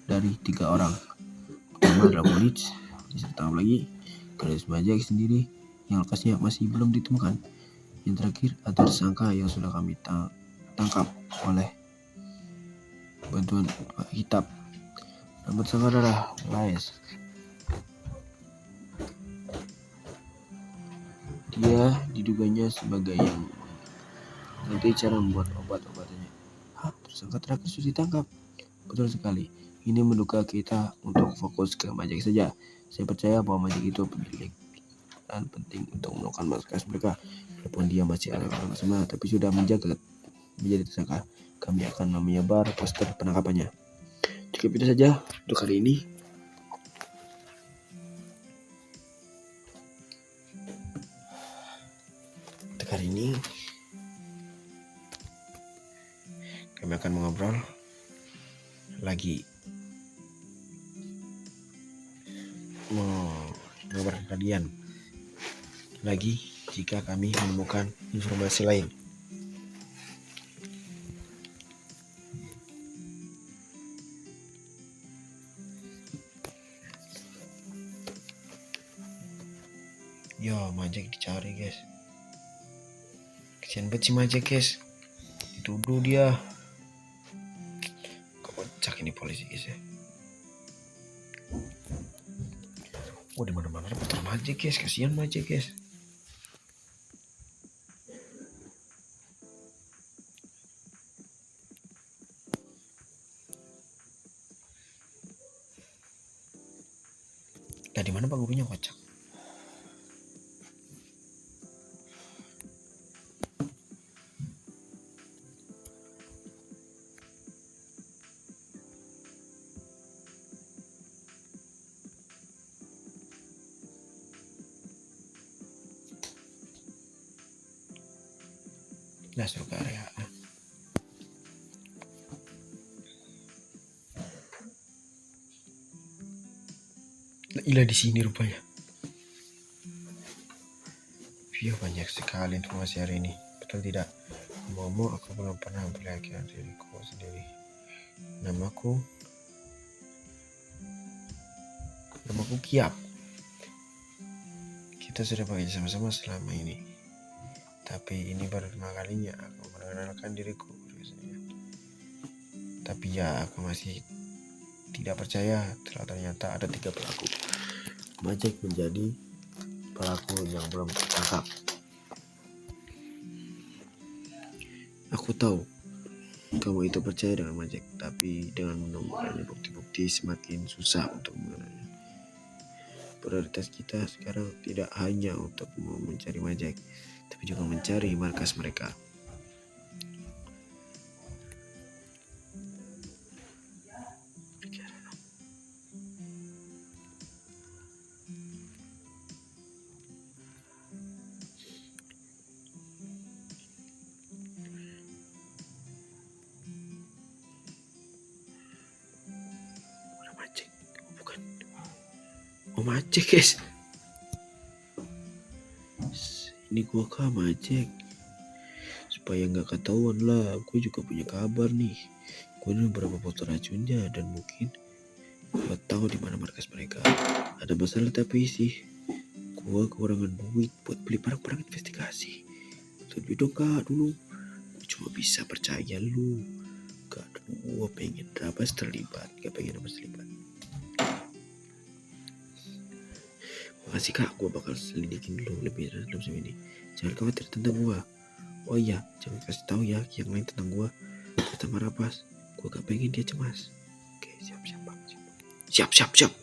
dari 3 orang. Pertama adalah polisi. Ditambah lagi Garis Majek sendiri yang lokasinya masih belum ditemukan. Yang terakhir ada tersangka yang sudah kami tangkap oleh bantuan Pak Hitab. Nama tersangka adalah Laes. Dia diduganya sebagai yang nanti cara membuat obat-obatannya. Tersangka terakhir sudah ditangkap. Betul sekali. Ini menduga kita untuk fokus ke Majek saja. Saya percaya bahwa Majek itu pemilik dan penting untuk melakukan markas mereka. Walaupun dia masih ada orang sama, tapi sudah menjaga menjadi tersangka. Kami akan menyebar poster penangkapannya. Cukup itu saja untuk hari ini. Untuk hari ini kami akan mengobrol lagi. Mengabarkan kalian lagi jika kami menemukan informasi lain. Yo, Majek dicari guys. Kesian banget si Majek guys. Dituduh dia. Kocak ini polisi guys ya. Di mana-mana reporter Majek guys. Kasihan Majek guys. Nah, di mana Pak gurunya kocak? Nah, suruh ke area. Ila di sini rupanya. View banyak sekali informasi hari ini. Betul tidak? Momo, aku belum pernah memperlihatkan diriku sendiri. Namaku Kiap. Kita sudah bekerja sama-sama selama ini. Tapi ini baru 5 kalinya aku mengenalkan diriku. Tapi ya, aku masih tidak percaya setelah ternyata ada 3 pelaku. Majek menjadi pelaku yang belum tertangkap. Aku tahu kamu itu percaya dengan Majek, tapi dengan menemukan bukti-bukti semakin susah untuk mengenalnya. Prioritas kita sekarang tidak hanya untuk mencari Majek, tapi juga mencari markas mereka. Majek guys, ini gua kah Majek, supaya nggak ketahuan lah. Gue juga punya kabar nih. Gue ada beberapa foto racunnya dan mungkin gue tahu di mana markas mereka. Ada masalah tapi sih, gue kekurangan duit buat beli barang-barang investigasi. Betul dong kak dulu. Gue cuma bisa percaya lu. Kak, gue pengen Rabas terlibat, gak pengen Rabas terlibat. Makasih kak, gue bakal selidikin dulu lebih dalam sama ini. Jangan khawatir tentang gue Oh iya, jangan kasih tahu ya yang lain tentang gue. Kata Marapas, gue gak pengen dia cemas. Oke, siap. Siap.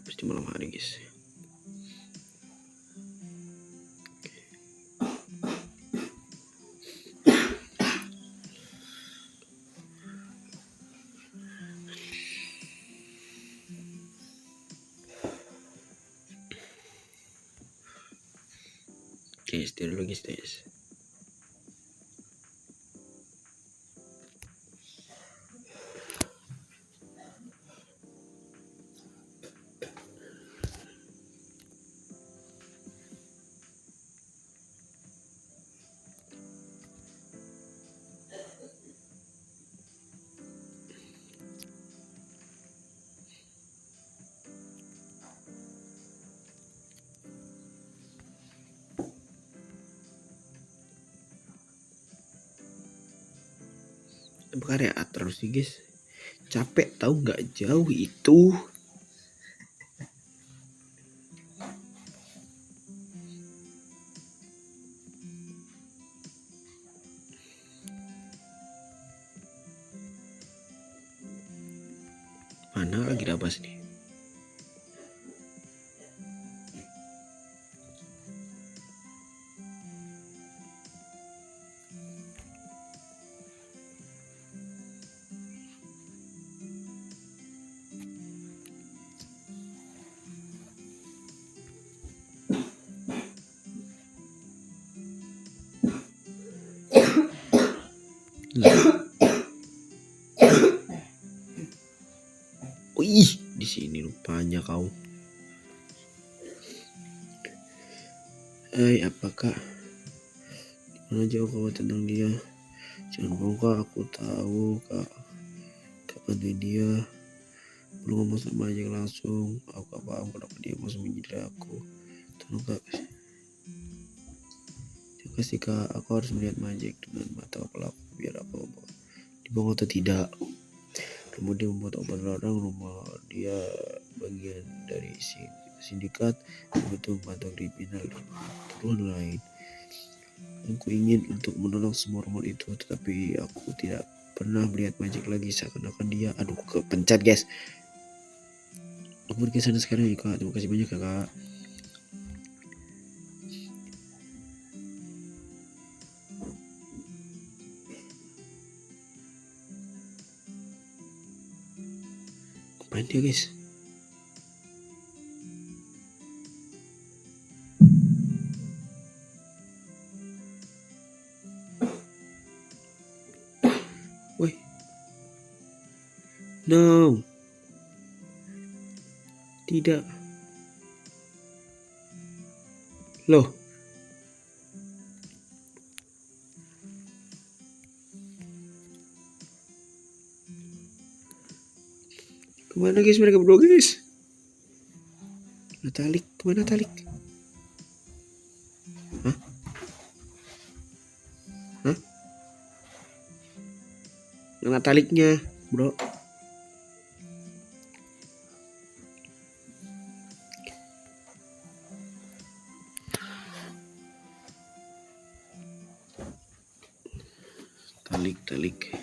Pasti malam hari guys. Oke, stay dulu guys. Bakar ya terus nih guys. Capek tahu nggak jauh itu. Mana lagi Dabas nih? Wih, di sini rupanya kau. Hai, apakah? Gimana jauh kau tentang dia? Jangan bohong kak, aku tahu kak. Kapan dia belum ngomong sama aja langsung. Aku gak paham kenapa dia mau sembunyi dari aku. Tolong kak. Terima kasih kak, aku harus melihat Majek dengan mata kepala aku biar aku dibohong atau tidak. Kemudian membuat obat larang rumah dia bagian dari sindikat untuk membantu kriminal dan tuduhan lain. Aku ingin untuk menolong semua rumor itu, tetapi aku tidak pernah melihat Majek lagi seakan-akan dia. Aduh, kepencet guys. Aku pergi sana sekarang ya kak. Terima kasih banyak ya kak. Main dia guys. Woi. No. Tidak. Loh. Kemana guys mereka berdua guys? Talik, kemana Talik? Hah? Mana Taliknya, bro? Talik.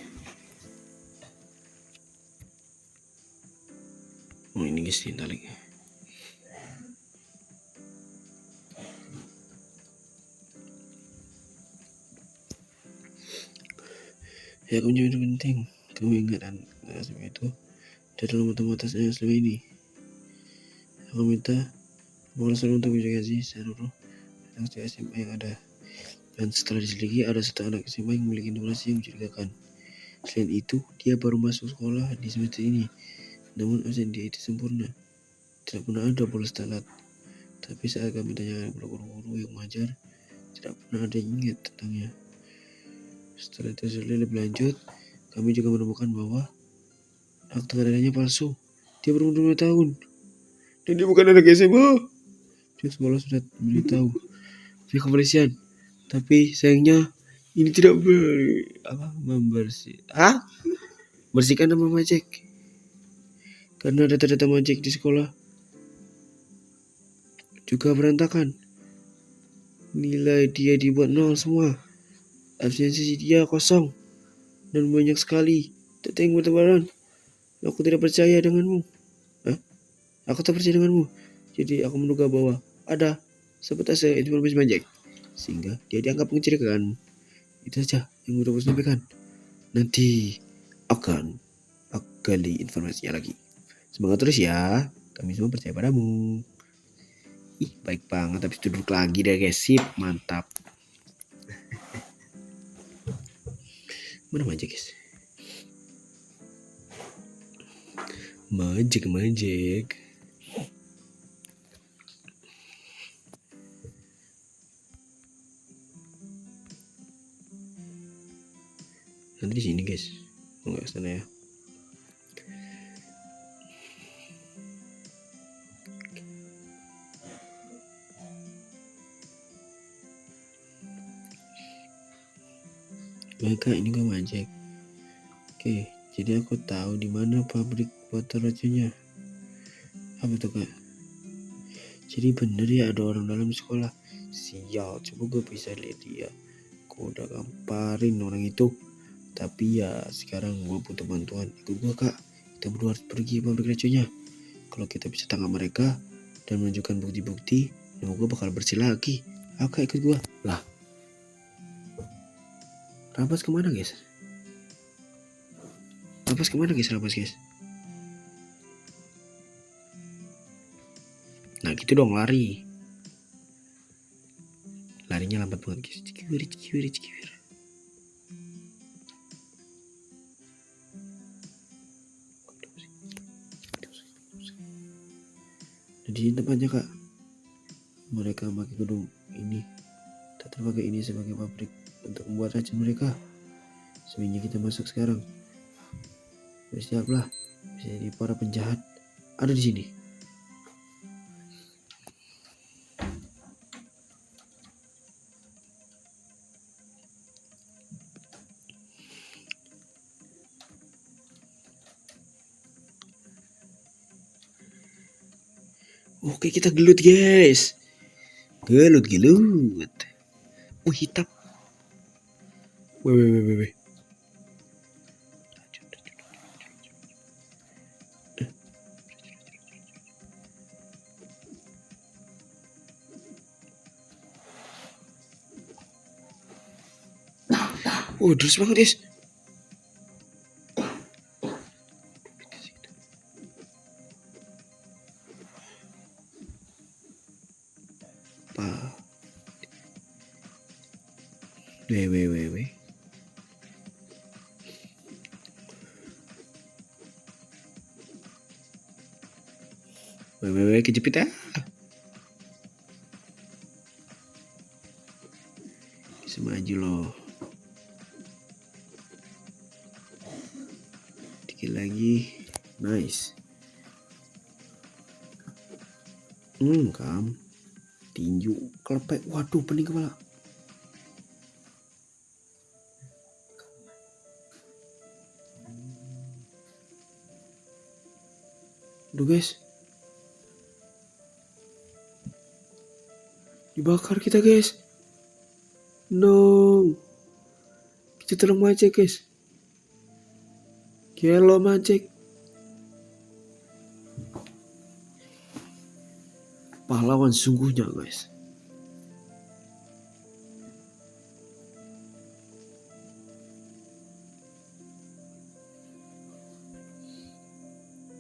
Oh ini guys nih Talik. Ya kamu itu penting. Kamu ingat kan semua itu ada dalam mata-mata saya selama ini. Aku minta pengawasan untuk menjaga seluruh anak SMA yang ada. Dan setelah diselidiki ada satu anak SMA yang memiliki informasi yang mencurigakan. Selain itu, dia baru masuk sekolah di semester ini. Namun absen dia itu sempurna. Tidak pernah ada bolos telat. Tapi saat kami tanyakan kepada guru-guru yang mengajar, tidak pernah ada yang ingat tentangnya. Setelah tes lebih lanjut, kami juga menemukan bahwa akte kelahirannya palsu. Dia berumur 2 tahun. Dan dia bukan anak SMA. Dia sekolah sudah memberitahu pihak kepolisian. Tapi sayangnya ini tidak bersihkan nama Majek. Karena data-data Majek di sekolah juga berantakan. Nilai dia dibuat 0 semua. Absensi dia kosong. Dan banyak sekali. Teteng bertebaran. Aku tidak percaya denganmu. Aku tak percaya denganmu. Jadi aku menduga bahwa ada sabotase informasi Majek. Sehingga dia dianggap mencurigakan. Itu saja yang udah aku sampaikan. Nanti akan aku gali informasinya lagi. Semangat terus ya. Kami semua percaya padamu. Ih, baik banget. Habis itu duduk lagi deh guys. Sip, mantap. Mana Majek guys? Majek. Nanti di sini guys. Enggak sana ya. Kak, ini gue Majek. Oke, jadi aku tahu di mana pabrik botol racunnya. Apa tuh kak? Jadi bener ya ada orang dalam sekolah. Sial, coba gue bisa lihat dia. Gue udah gamparin orang itu. Tapi ya sekarang gue butuh bantuan. Ikut gue kak. Kita berdua harus pergi pabrik racunnya. Kalau kita bisa tangkap mereka dan menunjukkan bukti-bukti, nama gue bakal bersih lagi. Ayo kak, ikut gue. Lah, Rabas kemana guys? Rabas guys? Nah gitu dong, lari. Larinya lambat banget guys. Cikiwir. Nah di sini tempatnya kak. Mereka pakai gedung ini. Tak terpakai ini sebagai pabrik untuk membuat racun mereka. Sebenarnya kita masuk sekarang. Bersiaplah. Bisa jadi para penjahat ada di sini. Oke, kita gelut guys. Gelut. Hitam. Weh. Terus banget guys. Weh. Weh, kejepit ya. Bisa maju loh. Dikit lagi. Nice. Kam. Tinju, kelepek. Waduh, pening kepala. Aduh guys. Dibakar kita guys. No. Kita tolong Majek guys. Gelo Majek. Pahlawan sungguhnya guys.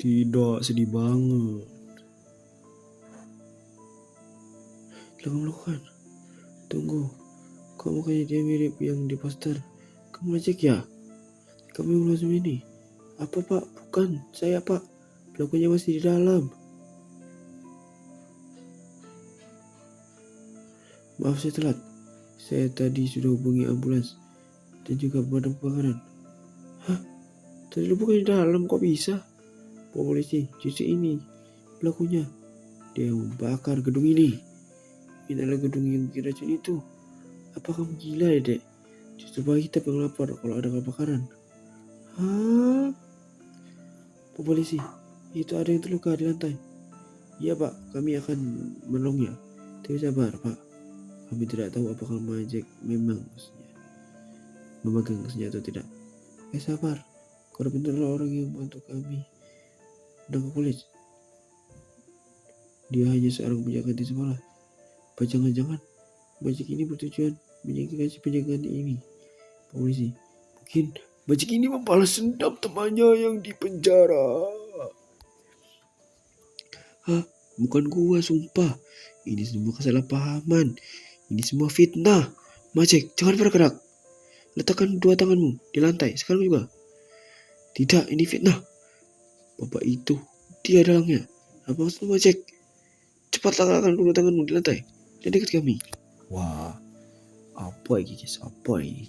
Tidak, sedih banget. Kamu lakukan. Tunggu. Kamu kayaknya dia mirip yang di poster. Kamu Majek ya? Kamu yang langsung ini. Apa pak? Bukan, saya pak. Pelakunya masih di dalam. Maaf saya telat. Saya tadi sudah hubungi ambulans dan juga pemadam kebakaran. Hah? Tadi lu bukan di dalam, kok bisa? Pak polisi, justru ini pelakunya. Dia membakar gedung ini. Ini adalah gedung yang bikin racun itu. Apa kamu gila ya dek? Justru Pak Hitap yang lapor kalau ada kebakaran. Hah? Pak polisi, itu ada yang terluka di lantai. Iya pak, kami akan menolongnya. Tapi sabar pak, Kami tidak tahu apakah Majek memang memegang senjata atau tidak. Sabar. Korban adalah orang yang membantu kami menangkap polis. Dia hanya seorang penjaga di sekolah. Apa jangan-jangan Majek ini bertujuan menyingkirkan si penjaga ini? Polisi. Mungkin Majek ini membalas dendam temannya yang di penjara. Bukan gua, sumpah. Ini semua kesalahpahaman. Ini semua fitnah. Majek, jangan bergerak. Letakkan 2 tanganmu di lantai sekarang juga. Tidak, ini fitnah. Bapak itu, dia dalangnya. Apa maksudmu, Majek? Cepat letakkan 2 tanganmu di lantai dan dekat kami. Wah, apa ini guys? Apa ini?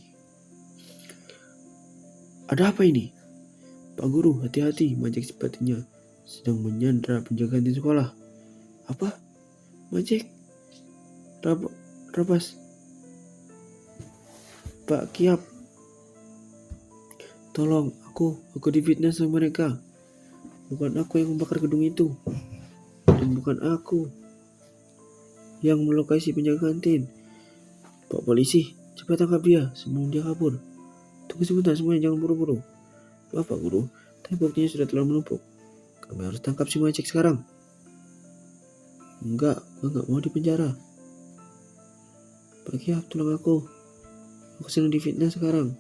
Ada apa ini? Pak Guru, hati-hati. Majek sepertinya sedang menyandra penjagaan di sekolah. Apa? Majek? Rabas? Pak Kiap? Tolong, aku difitnah sama mereka. Bukan aku yang membakar gedung itu. Dan bukan aku yang melukai si penjaga kantin. Pak polisi, cepat tangkap dia sebelum dia kabur. Tunggu sebentar semuanya, jangan buru-buru. Maaf Pak Guru, tapi buktinya sudah terlalu menumpuk. Kami harus tangkap si Majek sekarang. Enggak, gue gak mau di penjara. Pak Kiap, tolong aku. Aku sedang difitnah sekarang.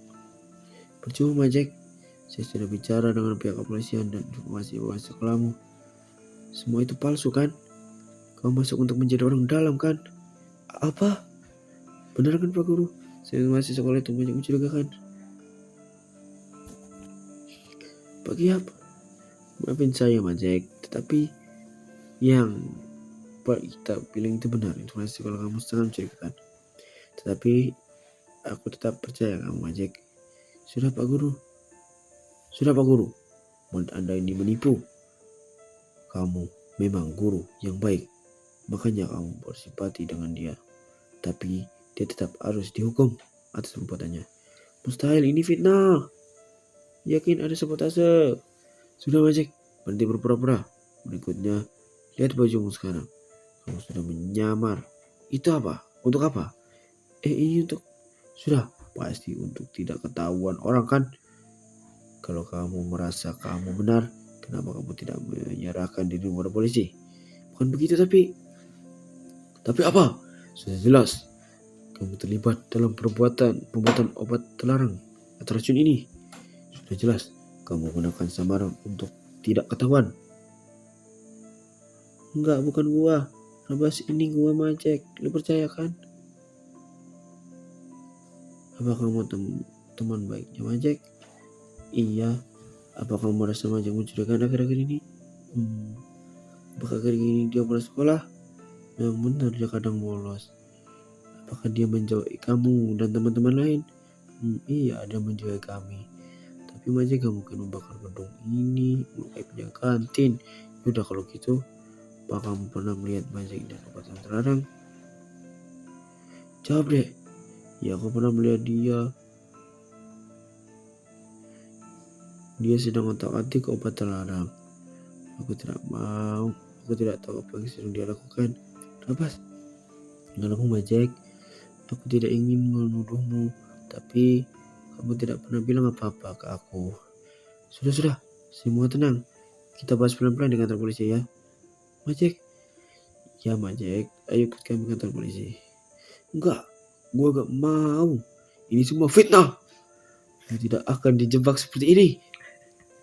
Percuma Majek, saya sudah bicara dengan pihak kepolisian dan informasi bahwa sekolahmu. Semua itu palsu kan? Kamu masuk untuk menjadi orang dalam kan? Apa? Benar kan Pak Guru? Saya masih sekolah itu banyak mencurigakan. Pak Kiap, maafin saya Majek, tetapi yang Pak kita bilang itu benar. Informasi kalau kamu sangat mencurigakan. Tetapi aku tetap percaya kamu Majek. Sudah Pak Guru. Mulut Anda ini menipu. Kamu memang guru yang baik. Makanya kamu bersimpati dengan dia. Tapi dia tetap harus dihukum atas perbuatannya. Mustahil, ini fitnah. Yakin ada sabotase. Sudah Majek, berhenti berpura-pura. Berikutnya, lihat bajumu sekarang. Kamu sudah menyamar. Itu apa? Untuk apa? Ini untuk... Sudah, pasti untuk tidak ketahuan orang kan? Kalau kamu merasa kamu benar, kenapa kamu tidak menyerahkan diri kepada polisi? Bukan begitu tapi apa? Sudah jelas kamu terlibat dalam pembuatan obat terlarang atau racun ini. Sudah jelas kamu menggunakan samaran untuk tidak ketahuan. Enggak, bukan gua. Rabas, ini gua Majek. Lu percaya kan? Apa kamu teman baiknya Majek? Iya. Apa kamu merasa Majek mencurigakan akhir-akhir ini? Apakah akhir ini dia bolos sekolah? Memang benar dia kadang bolos. Apakah dia menjauhi kamu dan teman-teman lain? Iya, dia menjauhi kami. Tapi Majek gak mungkin membakar gedung ini, melukai penjaga kantin. Yaudah kalau gitu, apa kamu pernah melihat Majek dan obat terlarang? Jawab deh. Ya, aku pernah melihat dia. Dia sedang otak-atik obat terlarang. Aku tidak tahu apa yang sedang dia lakukan. Rabas, dengarku Majek. Aku tidak ingin menuduhmu, tapi kamu tidak pernah bilang apa-apa ke aku. Sudah, semua tenang. Kita bahas pelan-pelan di kantor polisi ya. Majek. Ya Majek, ayo ikut kami ke kantor polisi. Enggak, gua gak mau. Ini semua fitnah. Gua tidak akan dijebak seperti ini.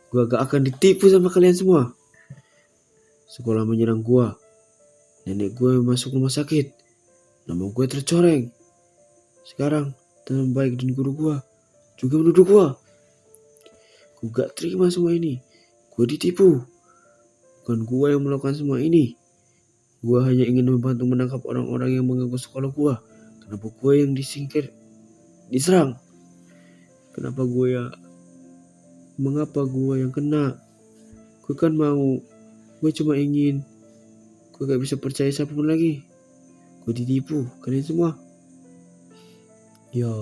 Gua gak akan ditipu sama kalian semua. Sekolah menyerang gua. Nenek gue masuk rumah sakit. Nama gue tercoreng. Sekarang teman baik dan guru gue juga menuduh gue. Gue gak terima semua ini. Gue ditipu. Bukan gue yang melakukan semua ini. Gue hanya ingin membantu menangkap orang-orang yang mengganggu sekolah gue. Kenapa gue yang diserang? Mengapa gue yang kena? Gue kan mau. Gue cuma ingin. Gue gak bisa percaya siapapun lagi. Gue ditipu, kalian semua. Ya,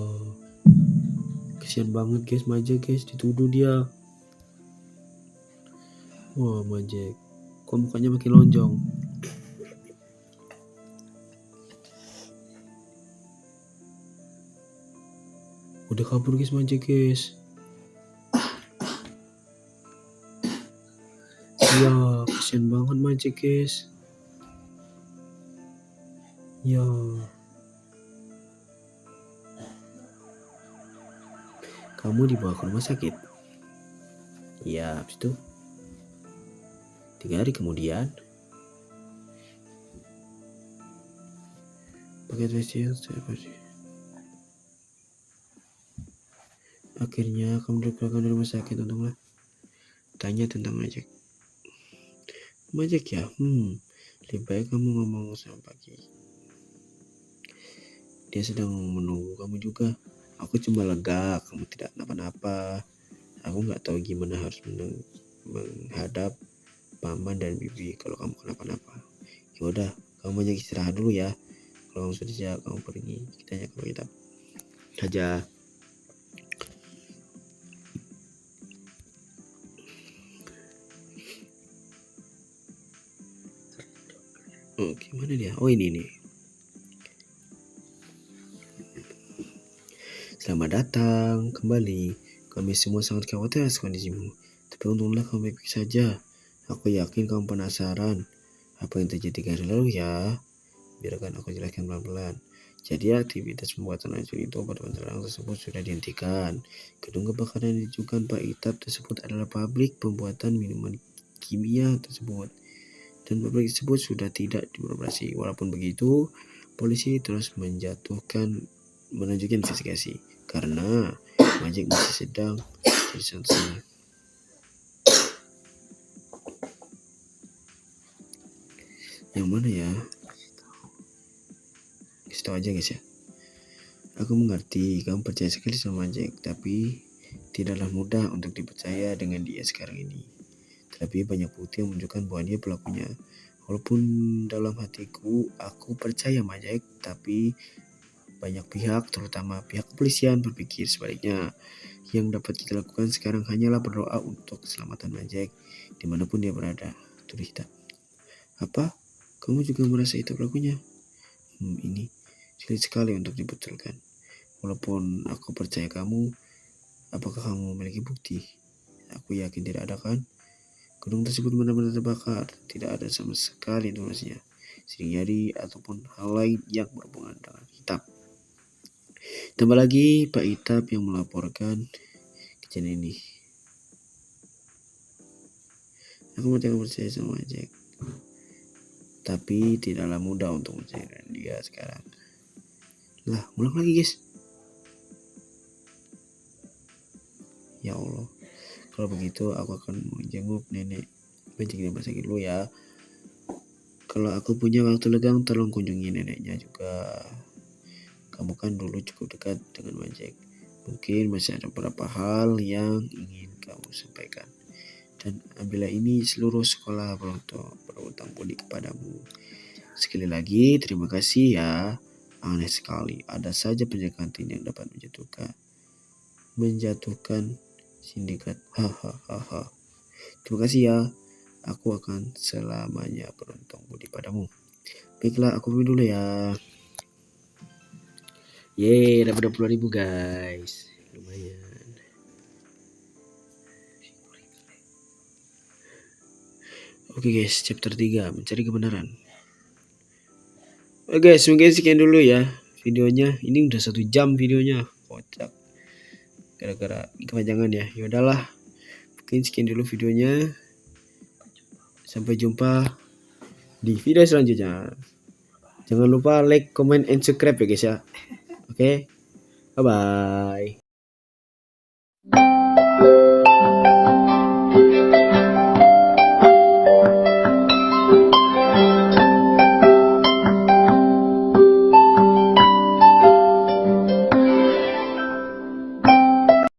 kesian banget guys, Majek guys, dituduh dia. Wah Majek, kok mukanya makin lonjong. Udah kabur guys, Majek guys. Ya, kasihan banget Majek guys. Ya. Kamu dibawa ke rumah sakit. Ya, habis itu 3 hari kemudian paket spesial akhirnya kamu dikeluarkan dari rumah sakit. Untunglah. Tanya tentang Majek. Majek ya? Lebih baik kamu ngomong sama Pagi. Dia sedang menunggu kamu juga. Aku cuma lega kamu tidak kenapa-napa. Aku nggak tahu gimana harus menghadap paman dan bibi kalau kamu kenapa-napa. Ya udah, kamu banyak istirahat dulu ya. Kalau kamu sudah siap, kamu pergi. Kita tanya kalau kita saja. Oh, gimana dia? Oh, ini nih. Selamat datang kembali. Kami semua sangat khawatir atas kondisimu. Tapi untunglah kamu baik-baik saja. Aku yakin kamu penasaran apa yang terjadi 3 hari lalu ya. Biarkan aku jelaskan pelan-pelan. Jadi aktivitas pembuatan racun itu pada penterang tersebut sudah dihentikan. Gedung kebakaran yang dijukan Pak Itap tersebut adalah pabrik pembuatan minuman kimia tersebut. Dan pabrik tersebut sudah tidak beroperasi. Walaupun begitu, polisi terus menunjukkan investigasi karena Majek masih sedang disangsi. Yang mana ya? Kasih tahu aja guys ya. Aku mengerti kamu percaya sekali sama Majek, tapi tidaklah mudah untuk dipercaya dengan dia sekarang ini. Tapi banyak bukti yang menunjukkan bahwa dia pelakunya. Walaupun dalam hatiku aku percaya Majek, tapi banyak pihak, terutama pihak kepolisian, berpikir sebaliknya. Yang dapat kita lakukan sekarang hanyalah berdoa untuk keselamatan Majek dimanapun dia berada. Tulis kita. Apa? Kamu juga merasa itu pelakunya? Ini sulit sekali untuk dibetulkan. Walaupun aku percaya kamu, apakah kamu memiliki bukti? Aku yakin tidak ada kan? Gedung tersebut benar-benar terbakar. Tidak ada sama sekali informasinya, sidik jari ataupun hal lain yang berhubungan dengan Itap. Tambah lagi Pak Itap yang melaporkan kejadian ini. Aku mau percaya sama Majek, tapi tidaklah mudah untuk mencari dia sekarang. Lah, ulang lagi guys. Ya Allah, kalau begitu aku akan menjenguk nenek Majek di rumah sakit dulu ya. Kalau aku punya waktu luang, tolong kunjungi neneknya juga. Kamu kan dulu cukup dekat dengan Majek. Mungkin masih ada beberapa hal yang ingin kamu sampaikan. Dan ambillah ini, seluruh sekolah berutang budi kepadamu. Sekali lagi terima kasih ya. Aneh sekali, ada saja penjagaan yang dapat menjatuhkan sindikat. Hahaha. Terima kasih ya. Aku akan selamanya beruntung budi padamu. Baiklah, aku pergi dulu ya. Yeay, dapat 20.000 guys. Lumayan. Oke guys, chapter 3, mencari kebenaran. Oke guys, mungkin sekian dulu ya videonya. Ini udah 1 jam videonya. Kocak. Gara-gara kepanjangan ya. Yaudahlah. Mungkin sekian dulu videonya. Sampai jumpa di video selanjutnya. Jangan lupa like, comment, and subscribe ya guys ya. Oke. Bye-bye.